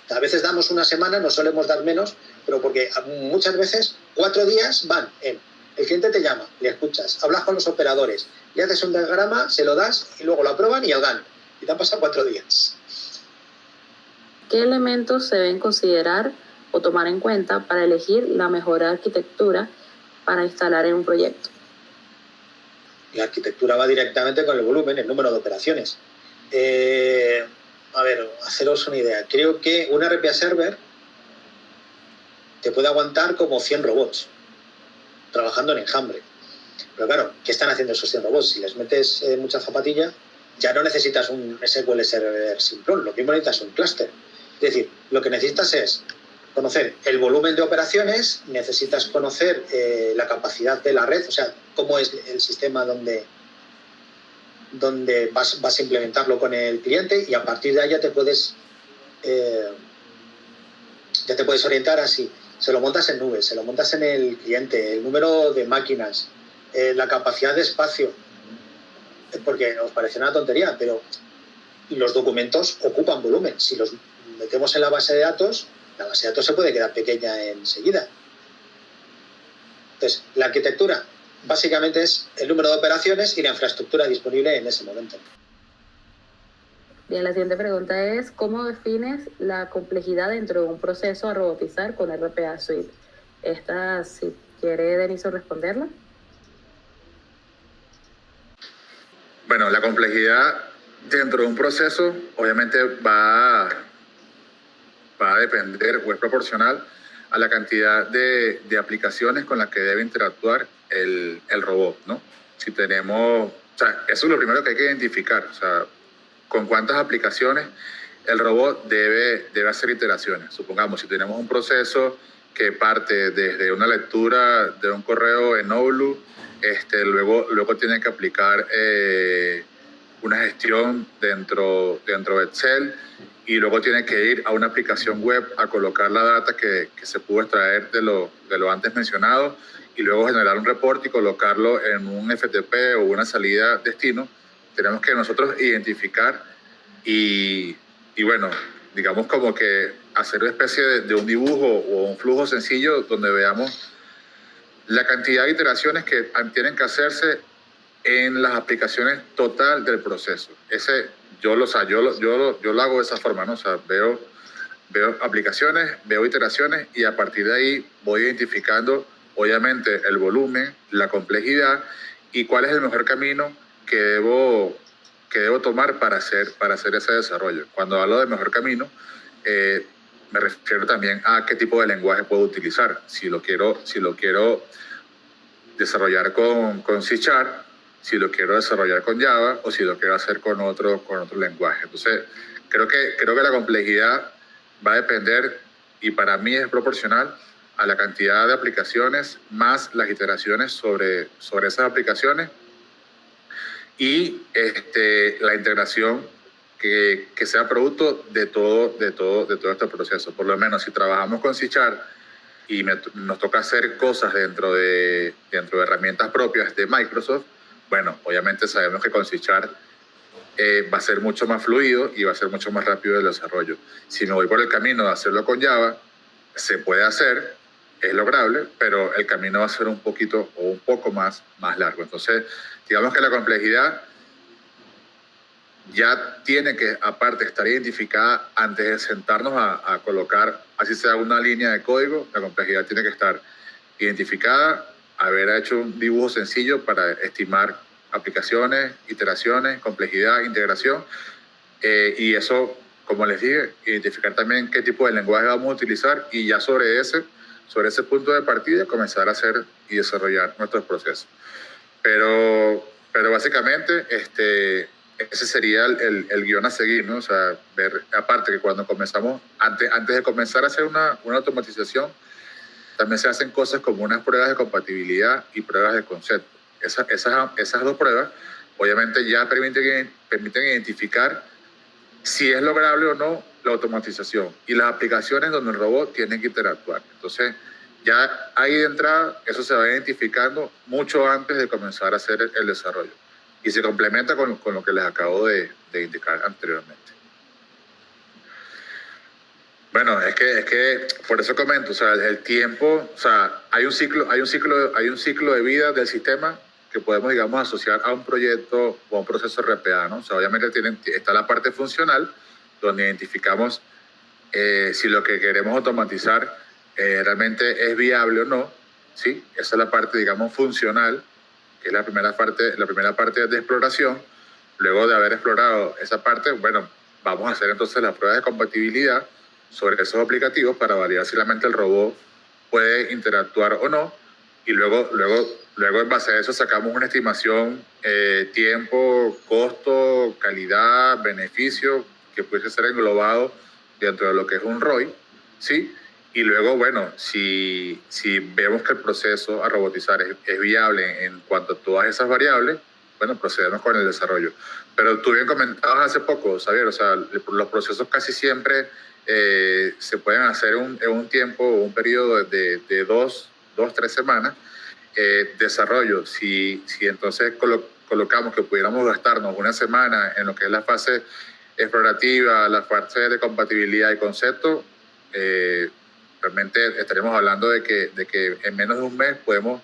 A veces damos una semana, no solemos dar menos, pero porque muchas veces 4 días van en el cliente te llama, le escuchas, hablas con los operadores, le haces un diagrama, se lo das y luego lo aprueban y el GAN. Y te han pasado 4 días.
¿Qué elementos se deben considerar o tomar en cuenta para elegir la mejor arquitectura para instalar en un proyecto?
La arquitectura va directamente con el volumen, el número de operaciones. A ver, haceros una idea. Creo que un RPA Server te puede aguantar como 100 robots trabajando en enjambre. Pero claro, ¿qué están haciendo esos 100 robots? Si les metes mucha zapatilla, ya no necesitas un SQL Server simplón, lo mismo necesitas un clúster. Es decir, lo que necesitas es conocer el volumen de operaciones, necesitas conocer la capacidad de la red, o sea, cómo es el sistema donde vas a implementarlo con el cliente, y a partir de ahí ya te puedes orientar así. Se lo montas en nube, se lo montas en el cliente, el número de máquinas, la capacidad de espacio, porque os parece una tontería, pero los documentos ocupan volumen. Si los metemos en la base de datos se puede quedar pequeña enseguida. Entonces, la arquitectura básicamente es el número de operaciones y la infraestructura disponible en ese momento.
Bien, la siguiente pregunta es, ¿cómo defines la complejidad dentro de un proceso a robotizar con RPA Suite? Esta, si quiere Deniso responderla.
Bueno, la complejidad dentro de un proceso obviamente va a depender o es proporcional a la cantidad de aplicaciones con las que debe interactuar el robot, ¿no? Si tenemos, o sea, eso es lo primero que hay que identificar, o sea, con cuántas aplicaciones el robot debe hacer iteraciones. Supongamos, si tenemos un proceso que parte desde una lectura de un correo en Outlook, luego tiene que aplicar una gestión dentro de Excel, y luego tiene que ir a una aplicación web a colocar la data que se pudo extraer de lo antes mencionado, y luego generar un reporte y colocarlo en un FTP o una salida destino. Tenemos que nosotros identificar y bueno, digamos como que hacer una especie de un dibujo o un flujo sencillo donde veamos la cantidad de iteraciones que tienen que hacerse en las aplicaciones total del proceso. Yo lo hago de esa forma, ¿no? O sea, veo aplicaciones, veo iteraciones, y a partir de ahí voy identificando, obviamente, el volumen, la complejidad y cuál es el mejor camino que debo tomar para hacer ese desarrollo. Cuando hablo de mejor camino, me refiero también a qué tipo de lenguaje puedo utilizar. Si lo quiero desarrollar con C# si lo quiero desarrollar con Java o si lo quiero hacer con otro lenguaje. Entonces, creo que la complejidad va a depender, y para mí es proporcional a la cantidad de aplicaciones más las iteraciones sobre esas aplicaciones y la integración que sea producto de todo este proceso. Por lo menos si trabajamos con C# y nos toca hacer cosas dentro de herramientas propias de Microsoft, bueno, obviamente sabemos que con C# va a ser mucho más fluido y va a ser mucho más rápido el desarrollo. Si me voy por el camino de hacerlo con Java, se puede hacer, es lograble, pero el camino va a ser un poco más largo. Entonces, digamos que la complejidad ya tiene que, aparte, estar identificada antes de sentarnos a colocar, así sea una línea de código. La complejidad tiene que estar identificada, haber hecho un dibujo sencillo para estimar aplicaciones, iteraciones, complejidad, integración, y eso, como les dije, identificar también qué tipo de lenguaje vamos a utilizar y ya sobre ese punto de partida comenzar a hacer y desarrollar nuestros procesos. Pero básicamente ese sería el guión a seguir, ¿no? O sea, ver, aparte que cuando comenzamos, antes de comenzar a hacer una automatización, también se hacen cosas como unas pruebas de compatibilidad y pruebas de concepto. Esas dos pruebas obviamente ya permiten identificar si es lograble o no la automatización y las aplicaciones donde el robot tiene que interactuar. Entonces, ya ahí de entrada, eso se va identificando mucho antes de comenzar a hacer el desarrollo. Y se complementa con lo que les acabo de indicar anteriormente. Bueno, es que por eso comento, o sea, el tiempo, o sea, hay un ciclo de vida del sistema que podemos, digamos, asociar a un proyecto o a un proceso RPA, ¿no? O sea, obviamente está la parte funcional, donde identificamos si lo que queremos automatizar realmente es viable o no, ¿sí? Esa es la parte, digamos, funcional, que es la primera parte de exploración. Luego de haber explorado esa parte, bueno, vamos a hacer entonces las pruebas de compatibilidad sobre esos aplicativos para validar si realmente el robot puede interactuar o no, y luego en base a eso sacamos una estimación, tiempo, costo, calidad, beneficio, que puede ser englobado dentro de lo que es un ROI, ¿sí? Y luego, bueno, si vemos que el proceso a robotizar es viable en cuanto a todas esas variables, bueno, procedemos con el desarrollo. Pero tú bien comentabas hace poco, Xavier, o sea, los procesos casi siempre se pueden hacer en un tiempo o un periodo de 2-3 semanas. Desarrollo, si entonces colocamos que pudiéramos gastarnos una semana en lo que es la fase explorativa, la fase de compatibilidad y concepto, realmente estaremos hablando de que en menos de un mes podemos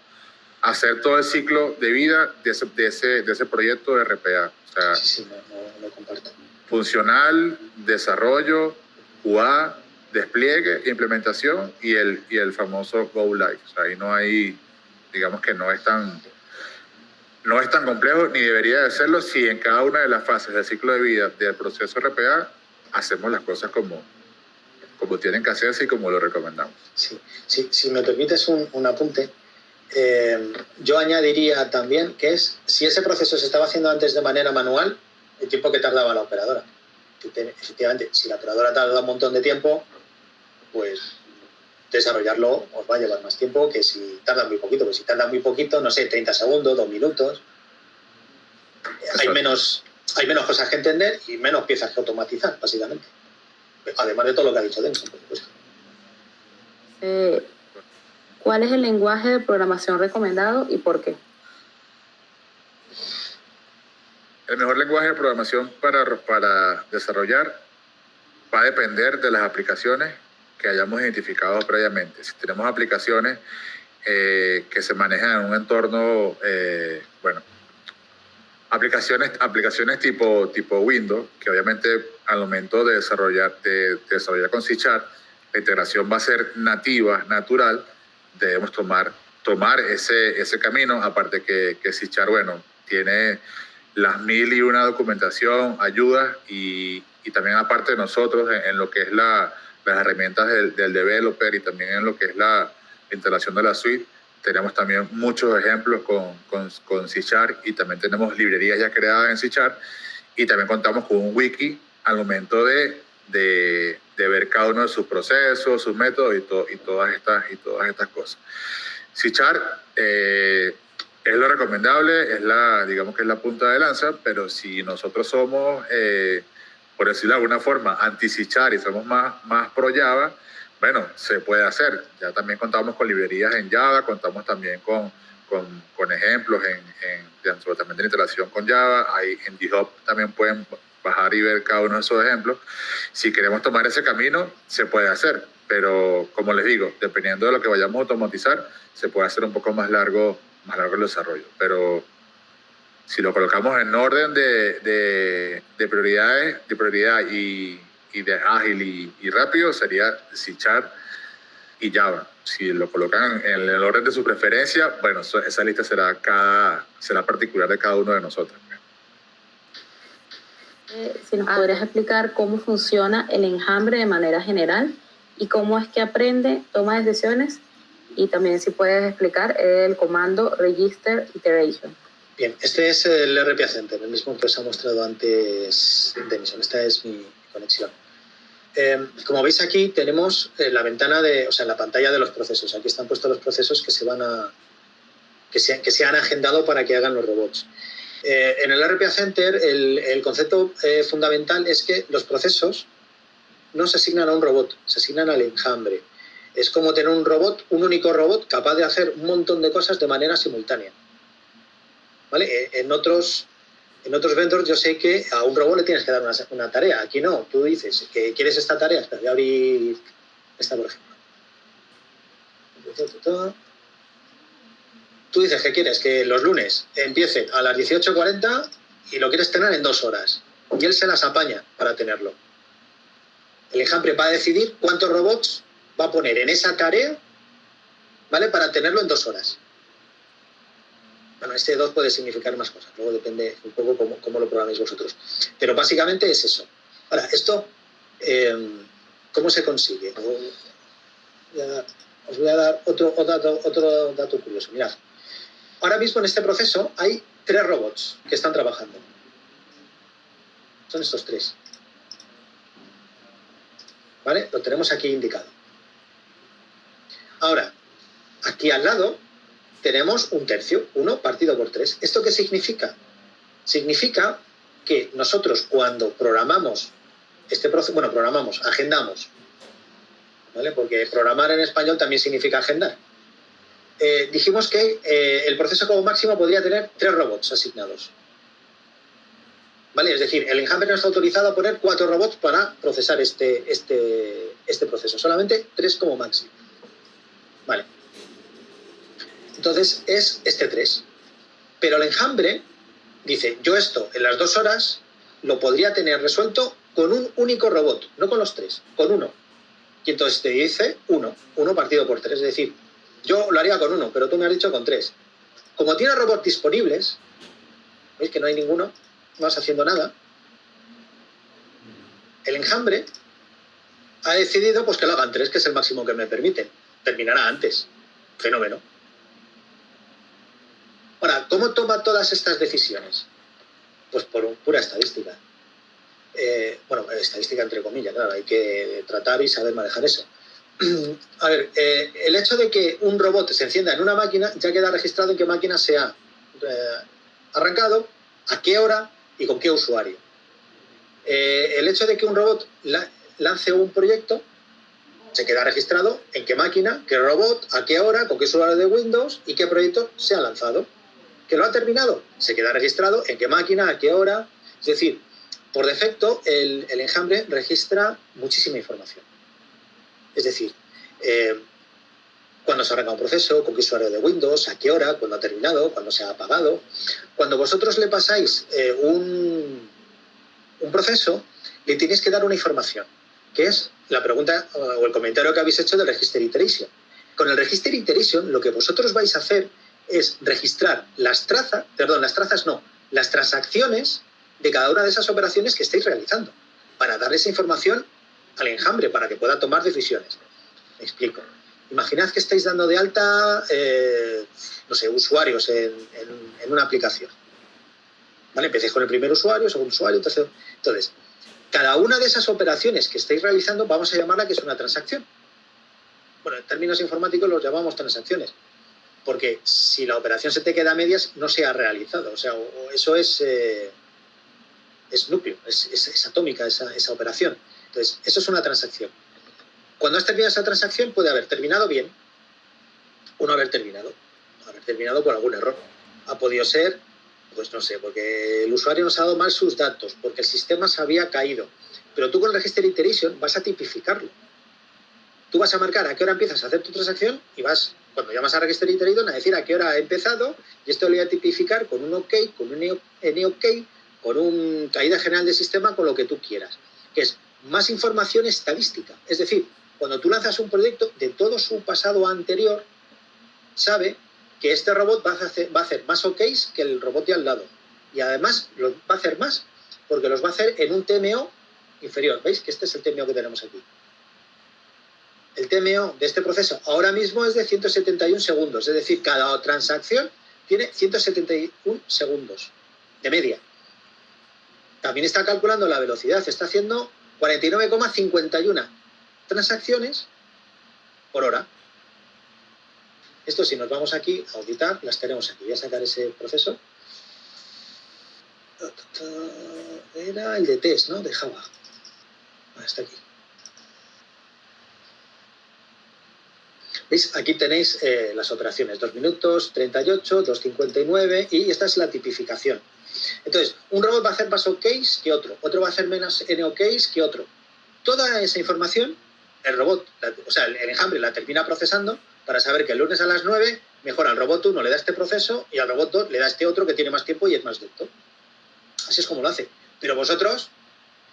hacer todo el ciclo de vida de ese proyecto de RPA. O sea,
sí, no comparto.
Funcional, desarrollo, QA, despliegue, implementación y el famoso Go Live. O sea, ahí no hay, digamos que no es tan complejo ni debería de serlo si en cada una de las fases del ciclo de vida del proceso RPA hacemos las cosas como tienen que hacerse y como lo recomendamos.
Sí, si me permites un apunte, yo añadiría también que es, si ese proceso se estaba haciendo antes de manera manual, el tiempo que tardaba la operadora. Efectivamente, si la operadora tarda un montón de tiempo, pues desarrollarlo os va a llevar más tiempo que si tarda muy poquito. Pues si tarda muy poquito, no sé, 30 segundos, 2 minutos, hay menos cosas que entender y menos piezas que automatizar, básicamente. Además de todo lo que ha dicho Denso, por supuesto.
¿Cuál es el lenguaje de programación recomendado y por qué?
El mejor lenguaje de programación para desarrollar va a depender de las aplicaciones que hayamos identificado previamente. Si tenemos aplicaciones que se manejan en un entorno, aplicaciones tipo Windows, que obviamente al momento de desarrollar con C#, la integración va a ser nativa, natural. Debemos tomar ese camino, aparte que C#, bueno, tiene las 1001 documentación, ayudas y también aparte de nosotros en lo que es las herramientas del developer y también en lo que es la instalación de la suite, tenemos también muchos ejemplos con C# y también tenemos librerías ya creadas en C#, y también contamos con un wiki al momento de ver cada uno de sus procesos, sus métodos y todas estas cosas. C# es lo recomendable, digamos que es la punta de lanza, pero si nosotros somos, por decirlo de alguna forma, anti-C# y somos más pro Java, bueno, se puede hacer. Ya también contamos con librerías en Java, contamos también con ejemplos también de integración con Java. Ahí en GitHub también pueden bajar y ver cada uno de esos ejemplos. Si queremos tomar ese camino, se puede hacer, pero como les digo, dependiendo de lo que vayamos a automatizar, se puede hacer un poco más largo el desarrollo. Pero si lo colocamos en orden de prioridad y de ágil y rápido, sería C# y Java. Si lo colocan en el orden de su preferencia, bueno, esa lista será particular de cada uno de nosotros.
Si nos podrías explicar cómo funciona el enjambre de manera general y cómo es que aprende, toma decisiones, y también si puedes explicar el comando register iteration.
Bien, este es el RPA Center, el mismo que os ha mostrado antes Denison. Esta es mi conexión. Como veis aquí tenemos la ventana en la pantalla de los procesos. Aquí están puestos los procesos que se han agendado para que hagan los robots. En el RPA Center el concepto fundamental es que los procesos no se asignan a un robot, se asignan al enjambre. Es como tener un único robot capaz de hacer un montón de cosas de manera simultánea. ¿Vale? En otros vendors yo sé que a un robot le tienes que dar una tarea. Aquí no. Tú dices que quieres esta tarea. Espera, voy a abrir esta, por ejemplo. Tú dices que quieres que los lunes empiecen a las 18:40 y lo quieres tener en 2 horas. Y él se las apaña para tenerlo. El enjambre va a decidir cuántos robots va a poner en esa tarea, ¿vale? Para tenerlo en 2 horas. Bueno, este 2 puede significar más cosas, luego depende un poco cómo lo programéis vosotros. Pero básicamente es eso. Ahora, esto, ¿cómo se consigue? Os voy a dar otro dato curioso. Mirad, ahora mismo en este proceso hay 3 robots que están trabajando. Son estos 3. ¿Vale? Lo tenemos aquí indicado. Ahora, aquí al lado tenemos un tercio, 1 partido por 3. ¿Esto qué significa? Significa que nosotros cuando programamos este proceso, agendamos, ¿vale? Porque programar en español también significa agendar. Dijimos que el proceso como máximo podría tener 3 robots asignados. ¿Vale? Es decir, el enjambre no está autorizado a poner 4 robots para procesar este proceso, solamente 3 como máximo. Vale. Entonces es este 3. Pero el enjambre dice, yo esto en las 2 horas lo podría tener resuelto con un único robot, no con los 3, con 1. Y entonces te dice 1 partido por 3. Es decir, yo lo haría con 1, pero tú me has dicho con 3. Como tiene robots disponibles, veis que no hay ninguno, no vas haciendo nada, el enjambre ha decidido pues, que lo hagan 3, que es el máximo que me permiten. Terminará antes. Fenómeno. Ahora, ¿cómo toma todas estas decisiones? Pues por pura estadística. Estadística entre comillas, claro, hay que tratar y saber manejar eso. A ver, el hecho de que un robot se encienda en una máquina ya queda registrado en qué máquina se ha arrancado, a qué hora y con qué usuario. El hecho de que un robot lance un proyecto se queda registrado en qué máquina, qué robot, a qué hora, con qué usuario de Windows y qué proyecto se ha lanzado. ¿Que lo ha terminado? Se queda registrado en qué máquina, a qué hora. Es decir, por defecto, el enjambre registra muchísima información. Es decir, cuándo se ha arrancado un proceso, con qué usuario de Windows, a qué hora, cuándo ha terminado, cuándo se ha apagado. Cuando vosotros le pasáis un proceso, le tenéis que dar una información, que es la pregunta o el comentario que habéis hecho del Register Iteration. Con el Register Iteration, lo que vosotros vais a hacer es registrar las transacciones de cada una de esas operaciones que estáis realizando, para dar esa información al enjambre, para que pueda tomar decisiones. Me explico. Imaginad que estáis dando de alta, no sé, usuarios en una aplicación. ¿Vale? Empecéis con el primer usuario, segundo usuario, tercero. Entonces, cada una de esas operaciones que estáis realizando, vamos a llamarla que es una transacción. Bueno, en términos informáticos los llamamos transacciones, porque si la operación se te queda a medias, no se ha realizado. O sea, eso es núcleo, es atómica esa operación. Entonces, eso es una transacción. Cuando has terminado esa transacción, puede haber terminado bien o no haber terminado. Haber terminado por algún error. Ha podido ser, pues no sé, porque el usuario nos ha dado mal sus datos, porque el sistema se había caído. Pero tú con el Register Iteration vas a tipificarlo. Tú vas a marcar a qué hora empiezas a hacer tu transacción y vas, cuando llamas a Register Iteration, a decir a qué hora ha empezado, y esto lo voy a tipificar con un OK, con un NOK, con un caída general del sistema, con lo que tú quieras, que es más información estadística. Es decir, cuando tú lanzas un proyecto, de todo su pasado anterior, sabe que este robot va a hacer más OKs que el robot de al lado. Y además va a hacer más, porque los va a hacer en un TMO inferior. ¿Veis? Que este es el TMO que tenemos aquí. El TMO de este proceso ahora mismo es de 171 segundos. Es decir, cada transacción tiene 171 segundos de media. También está calculando la velocidad. Está haciendo 49,51 transacciones por hora. Esto, si nos vamos aquí a auditar, las tenemos aquí. Voy a sacar ese proceso. Era el de test, ¿no? De Java. Está aquí. ¿Veis? Aquí tenéis las operaciones. 2 minutos, 38, 2,59 y esta es la tipificación. Entonces, un robot va a hacer más OKs que otro va a hacer menos NOKs que otro. Toda esa información, el robot, o sea, el enjambre la termina procesando para saber que el lunes a las 9 mejor al robot 1 le da este proceso y al robot 2 le da este otro que tiene más tiempo y es más lento. Así es como lo hace. Pero vosotros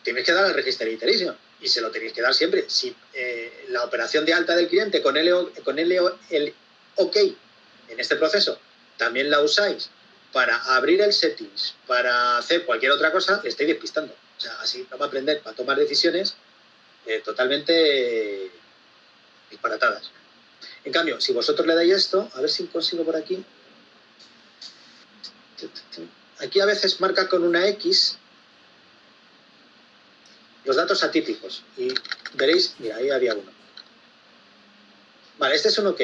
tenéis que dar al Register Iteration y se lo tenéis que dar siempre. Si la operación de alta del cliente con el OK en este proceso también la usáis para abrir el settings, para hacer cualquier otra cosa, le estáis despistando. O sea, así no va a aprender, va a tomar decisiones totalmente disparatadas. En cambio, si vosotros le dais esto, a ver si consigo por aquí. Aquí a veces marca con una X los datos atípicos. Y veréis, mira, ahí había uno. Vale, este es un OK.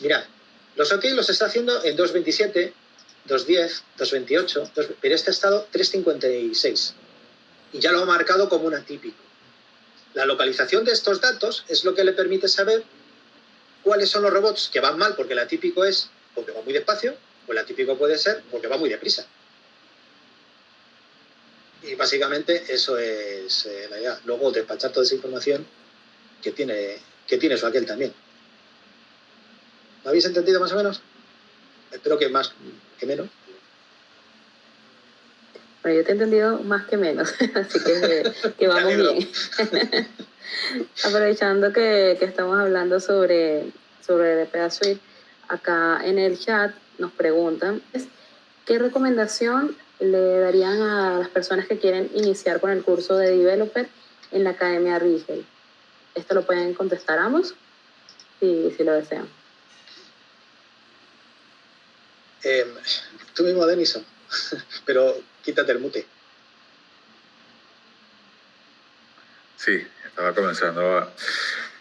Mirad, los OK los está haciendo en 2.27, 2.10, 2.28, pero este ha estado 3.56. Y ya lo ha marcado como un atípico. La localización de estos datos es lo que le permite saber cuáles son los robots que van mal porque el atípico es porque va muy despacio, o el atípico puede ser porque va muy deprisa. Y básicamente eso es la idea. Luego despachar toda esa información que tiene su aquel también. ¿Lo habéis entendido más o menos? Espero que más que menos.
Bueno, yo te he entendido más que menos, así que vamos bien. Aprovechando que estamos hablando sobre DPA Suite, acá en el chat nos preguntan ¿qué recomendación le darían a las personas que quieren iniciar con el curso de Developer en la Academia Rigel? Esto lo pueden contestar ambos, si lo desean.
Tú mismo, Denison, pero quítate el mute.
Sí, estaba comenzando.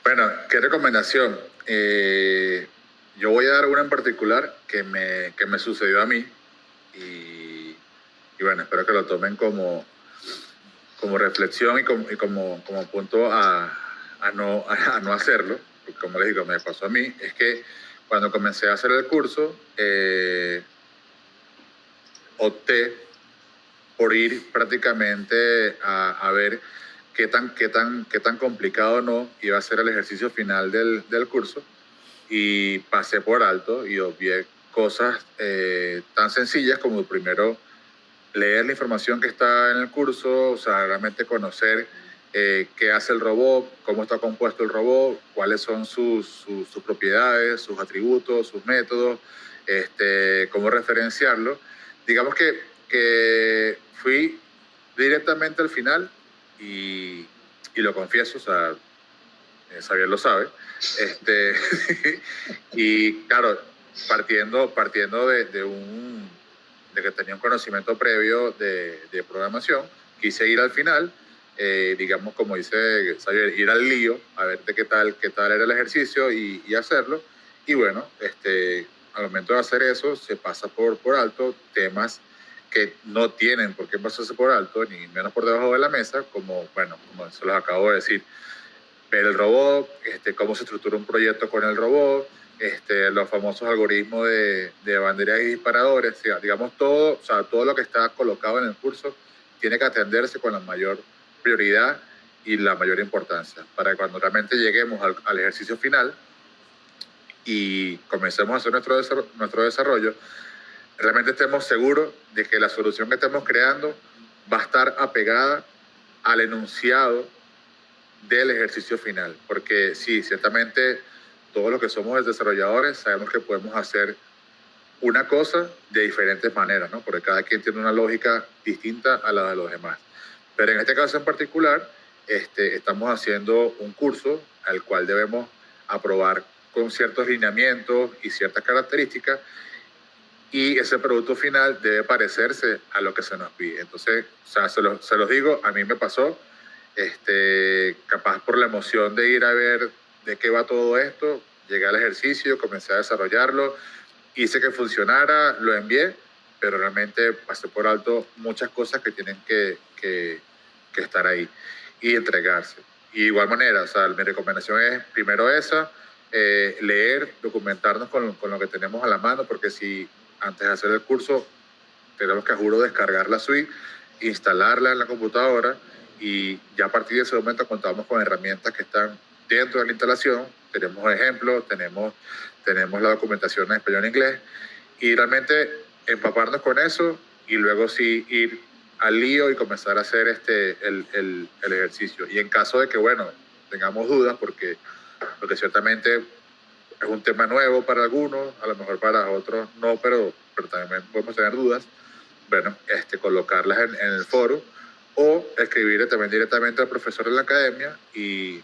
Bueno, ¿qué recomendación? Yo voy a dar una en particular que me sucedió a mí y bueno, espero que lo tomen como reflexión y como punto a no hacerlo. Y como les digo, me pasó a mí, es que cuando comencé a hacer el curso, opté por ir prácticamente a ver qué tan complicado o no iba a ser el ejercicio final del curso, y pasé por alto y obvié cosas tan sencillas como primero leer la información que está en el curso, o sea, realmente conocer qué hace el robot, cómo está compuesto el robot, cuáles son sus propiedades, sus atributos, sus métodos, cómo referenciarlo. Digamos que fui directamente al final y lo confieso, o sea, Xavier lo sabe. Y claro, partiendo de que tenía un conocimiento previo de programación, quise ir al final, digamos, como dice Xavier, ir al lío, a ver de qué tal era el ejercicio y hacerlo. Y bueno, al momento de hacer eso, se pasa por alto temas que no tienen por qué pasarse por alto, ni menos por debajo de la mesa, como se los acabo de decir, ver el robot, cómo se estructura un proyecto con el robot, los famosos algoritmos de banderas y disparadores, o sea, digamos todo lo que está colocado en el curso tiene que atenderse con la mayor prioridad y la mayor importancia, para que cuando realmente lleguemos al ejercicio final y comencemos a hacer nuestro desarrollo, realmente estemos seguros de que la solución que estemos creando va a estar apegada al enunciado del ejercicio final, porque sí, ciertamente todos los que somos desarrolladores sabemos que podemos hacer una cosa de diferentes maneras, ¿no? Porque cada quien tiene una lógica distinta a la de los demás. Pero en este caso en particular, estamos haciendo un curso al cual debemos aprobar con ciertos lineamientos y ciertas características, y ese producto final debe parecerse a lo que se nos pide. Entonces, se los digo, a mí me pasó, capaz por la emoción de ir a ver de qué va todo esto, llegué al ejercicio, comencé a desarrollarlo, hice que funcionara, lo envié, pero realmente pasé por alto muchas cosas que tienen que estar ahí y entregarse. Y de igual manera, mi recomendación es primero esa, leer, documentarnos con lo que tenemos a la mano, porque si antes de hacer el curso tenemos que, juro, descargar la suite, instalarla en la computadora, y ya a partir de ese momento contamos con herramientas que están dentro de la instalación. Tenemos ejemplos, tenemos la documentación en español e inglés, y realmente empaparnos con eso y luego sí ir al lío y comenzar a hacer el ejercicio. Y en caso de que, tengamos dudas, porque ciertamente es un tema nuevo para algunos, a lo mejor para otros no, pero también podemos tener dudas, colocarlas en el foro o escribirle también directamente al profesor de la academia y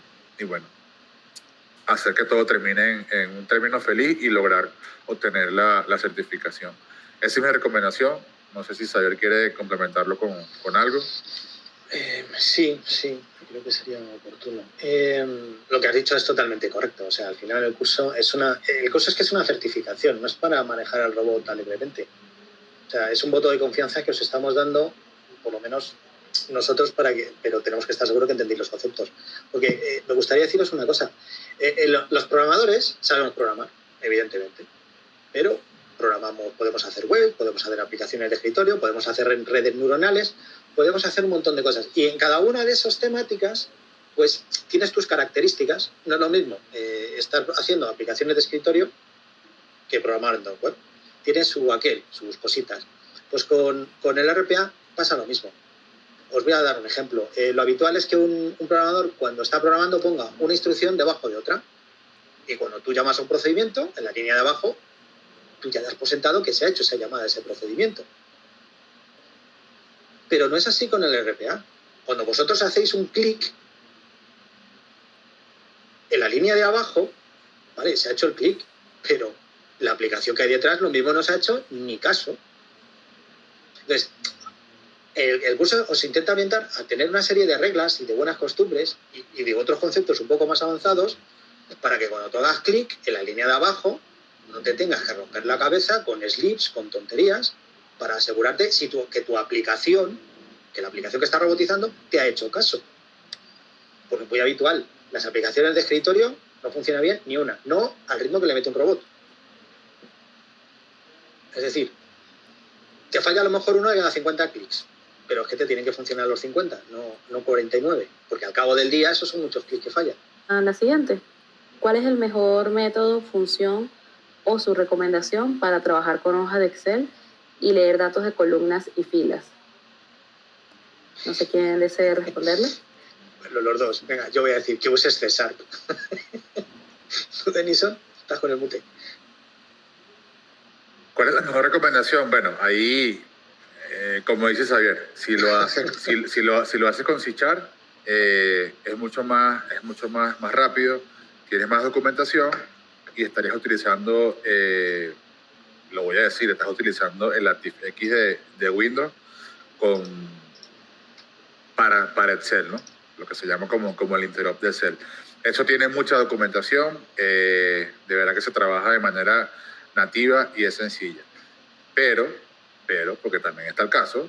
hacer que todo termine en un término feliz y lograr obtener la certificación. Esa es mi recomendación. No sé si Xavier quiere complementarlo con algo.
Sí, creo que sería oportuno. Lo que has dicho es totalmente correcto. O sea, al final el curso es que es una certificación, no es para manejar el robot alegremente. O sea, es un voto de confianza que os estamos dando, por lo menos nosotros, pero tenemos que estar seguros que entendéis los conceptos. Porque me gustaría deciros una cosa. Los programadores sabemos programar, evidentemente, pero podemos hacer web, podemos hacer aplicaciones de escritorio, podemos hacer redes neuronales, podemos hacer un montón de cosas. Y en cada una de esas temáticas, pues tienes tus características. No es lo mismo estar haciendo aplicaciones de escritorio que programar en web. Tiene sus cositas. Pues con el RPA pasa lo mismo. Os voy a dar un ejemplo. Lo habitual es que un programador, cuando está programando, ponga una instrucción debajo de otra. Y cuando tú llamas a un procedimiento, en la línea de abajo, tú ya das por sentado que se ha hecho esa llamada a ese procedimiento. Pero no es así con el RPA. Cuando vosotros hacéis un clic, en la línea de abajo, ¿vale? Se ha hecho el clic, pero la aplicación que hay detrás lo mismo no se ha hecho ni caso. Entonces, el curso os intenta orientar a tener una serie de reglas y de buenas costumbres y de otros conceptos un poco más avanzados, para que cuando tú hagas clic en la línea de abajo no te tengas que romper la cabeza con slips, con tonterías, para asegurarte que tu aplicación, que la aplicación que está robotizando, te ha hecho caso. Porque es muy habitual. Las aplicaciones de escritorio no funcionan bien ni una. No al ritmo que le mete un robot. Es decir, te falla a lo mejor uno y haga 50 clics. Pero es que te tienen que funcionar los 50, no 49. Porque al cabo del día esos son muchos clics que fallan.
La siguiente. ¿Cuál es el mejor método, función o su recomendación para trabajar con hojas de Excel y leer datos de columnas y filas? No sé quién desea responderle.
Bueno, los dos. Venga, yo voy a decir que uses César. ¿Tú, Denison? Estás con el mute.
¿Cuál es la mejor recomendación? Bueno, ahí, como dice Xavier, si lo haces con C#, es mucho más rápido, tienes más documentación y estarías utilizando, lo voy a decir, estás utilizando el ActiveX de Windows para Excel, ¿no? Lo que se llama como el interop de Excel. Eso tiene mucha documentación, de verdad que se trabaja de manera nativa y es sencilla. Pero, porque también está el caso,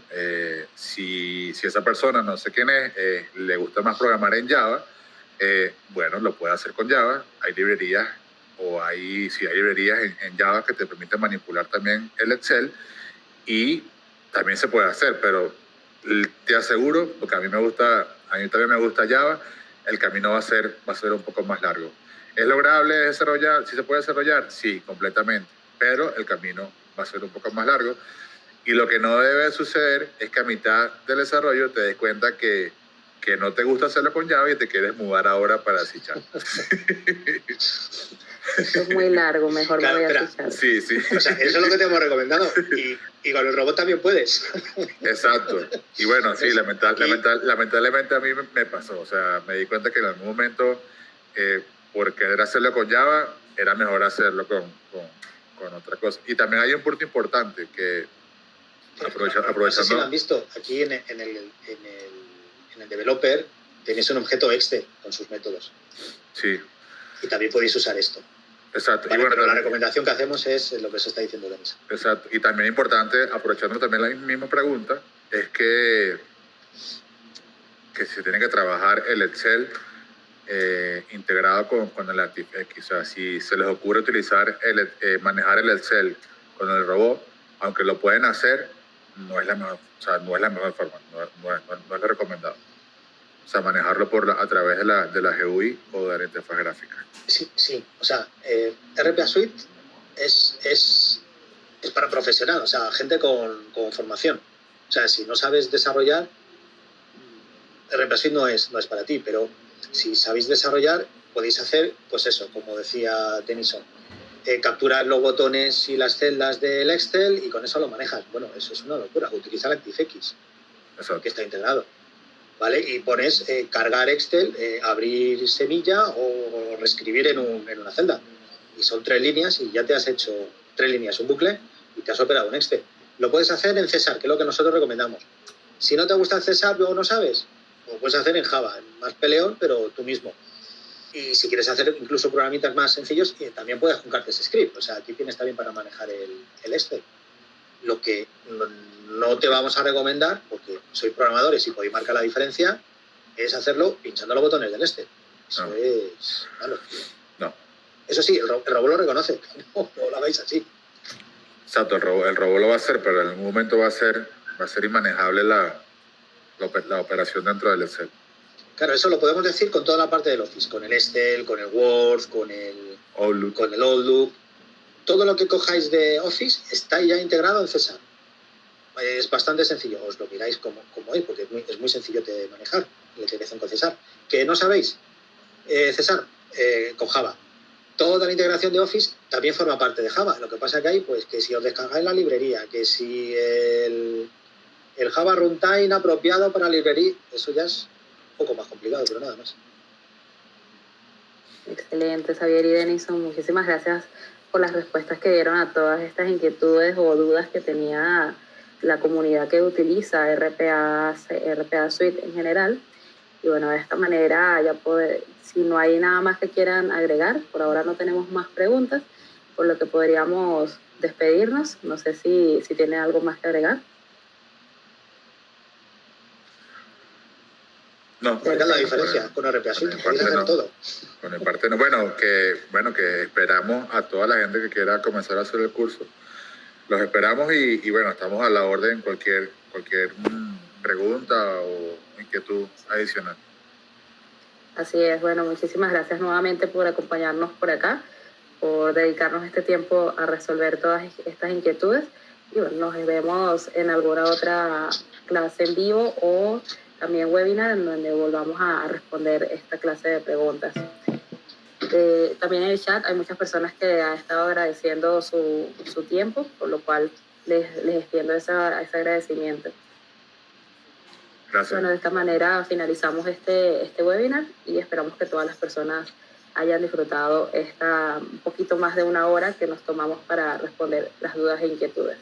si esa persona, no sé quién es, le gusta más programar en Java, bueno, lo puede hacer con Java. Hay librerías, hay librerías en Java que te permiten manipular también el Excel y también se puede hacer, pero te aseguro, porque a mí también me gusta Java, el camino va a ser un poco más largo. ¿Es lograble desarrollar? ¿Sí se puede desarrollar? Sí, completamente, pero el camino va a ser un poco más largo. Y lo que no debe suceder es que a mitad del desarrollo te des cuenta que no te gusta hacerlo con Java y te quieres mudar ahora para C#.
Es muy largo, mejor
claro,
me voy a C#.
Sí.
O sea, eso es lo que te hemos recomendado. Y con el robot también puedes.
Exacto. Y bueno, sí, lamentablemente a mí me pasó. O sea, me di cuenta que en algún momento, por querer hacerlo con Java, era mejor hacerlo con otra cosa. Y también hay un punto importante que aprovechando...
No sé si lo han visto. Aquí en el developer tenéis un objeto Excel con sus métodos.
Sí.
Y también podéis usar esto.
Exacto.
Vale,
y bueno,
pero la recomendación que hacemos es lo que se está diciendo Denis.
Exacto. Y también importante, aprovechando también la misma pregunta, es que se tiene que trabajar el Excel integrado con el ActiveX. O sea, si se les ocurre utilizar manejar el Excel con el robot, aunque lo pueden hacer, no es la mejor forma, no es lo recomendado. O sea, manejarlo a través de la GUI o de la interfaz gráfica.
Sí. O sea, RPA Suite es para profesional, o sea, gente con formación. O sea, si no sabes desarrollar, RPA Suite no es para ti, pero si sabéis desarrollar, podéis hacer, pues eso, como decía Denison, capturar los botones y las celdas del Excel y con eso lo manejas. Bueno, eso es una locura, utilizar ActiveX, que está integrado. ¿Vale? Y pones cargar Excel, abrir semilla o reescribir en una celda. Y son 3 líneas y ya te has hecho 3 líneas, un bucle y te has operado un Excel. Lo puedes hacer en César, que es lo que nosotros recomendamos. Si no te gusta el César o no sabes, lo puedes hacer en Java, más peleón, pero tú mismo. Y si quieres hacer incluso programitas más sencillos, también puedes con Cartes Script. O sea, aquí tienes también para manejar el Excel. Lo que no te vamos a recomendar, porque sois programadores y podéis marcar la diferencia, es hacerlo pinchando los botones del Excel. Eso es malo.
No.
Eso sí, el robot lo reconoce. No lo hagáis así.
Exacto, el robot lo va a hacer, pero en algún momento va a ser inmanejable la operación dentro del Excel.
Claro, eso lo podemos decir con toda la parte del Office, con el Excel, con el Word, con el Outlook. Todo lo que cojáis de Office está ya integrado en César. Es bastante sencillo, os lo miráis como es, porque es muy sencillo de manejar la integración con César. ¿Que no sabéis? César, con Java. Toda la integración de Office también forma parte de Java. Lo que pasa que hay, pues, que si os descargáis la librería, que si el Java Runtime apropiado para la librería, eso ya es un poco más complicado, pero nada más.
Excelente, Xavier y Denison, muchísimas gracias por las respuestas que dieron a todas estas inquietudes o dudas que tenía la comunidad que utiliza RPA Suite en general. Y bueno, de esta manera ya si no hay nada más que quieran agregar, por ahora no tenemos más preguntas, por lo que podríamos despedirnos. No sé si tienen algo más que agregar.
No, ¿cuál es la diferencia con RPA Suite? Podéis hacer todo.
Con el parte no. Bueno, que esperamos a toda la gente que quiera comenzar a hacer el curso. Los esperamos y bueno, estamos a la orden cualquier pregunta o inquietud adicional.
Así es, bueno, muchísimas gracias nuevamente por acompañarnos por acá, por dedicarnos este tiempo a resolver todas estas inquietudes y bueno, nos vemos en alguna otra clase en vivo o también webinar en donde volvamos a responder esta clase de preguntas. También en el chat hay muchas personas que han estado agradeciendo su tiempo, por lo cual les extiendo ese agradecimiento.
Gracias.
Bueno, de esta manera finalizamos este webinar y esperamos que todas las personas hayan disfrutado esta un poquito más de una hora que nos tomamos para responder las dudas e inquietudes.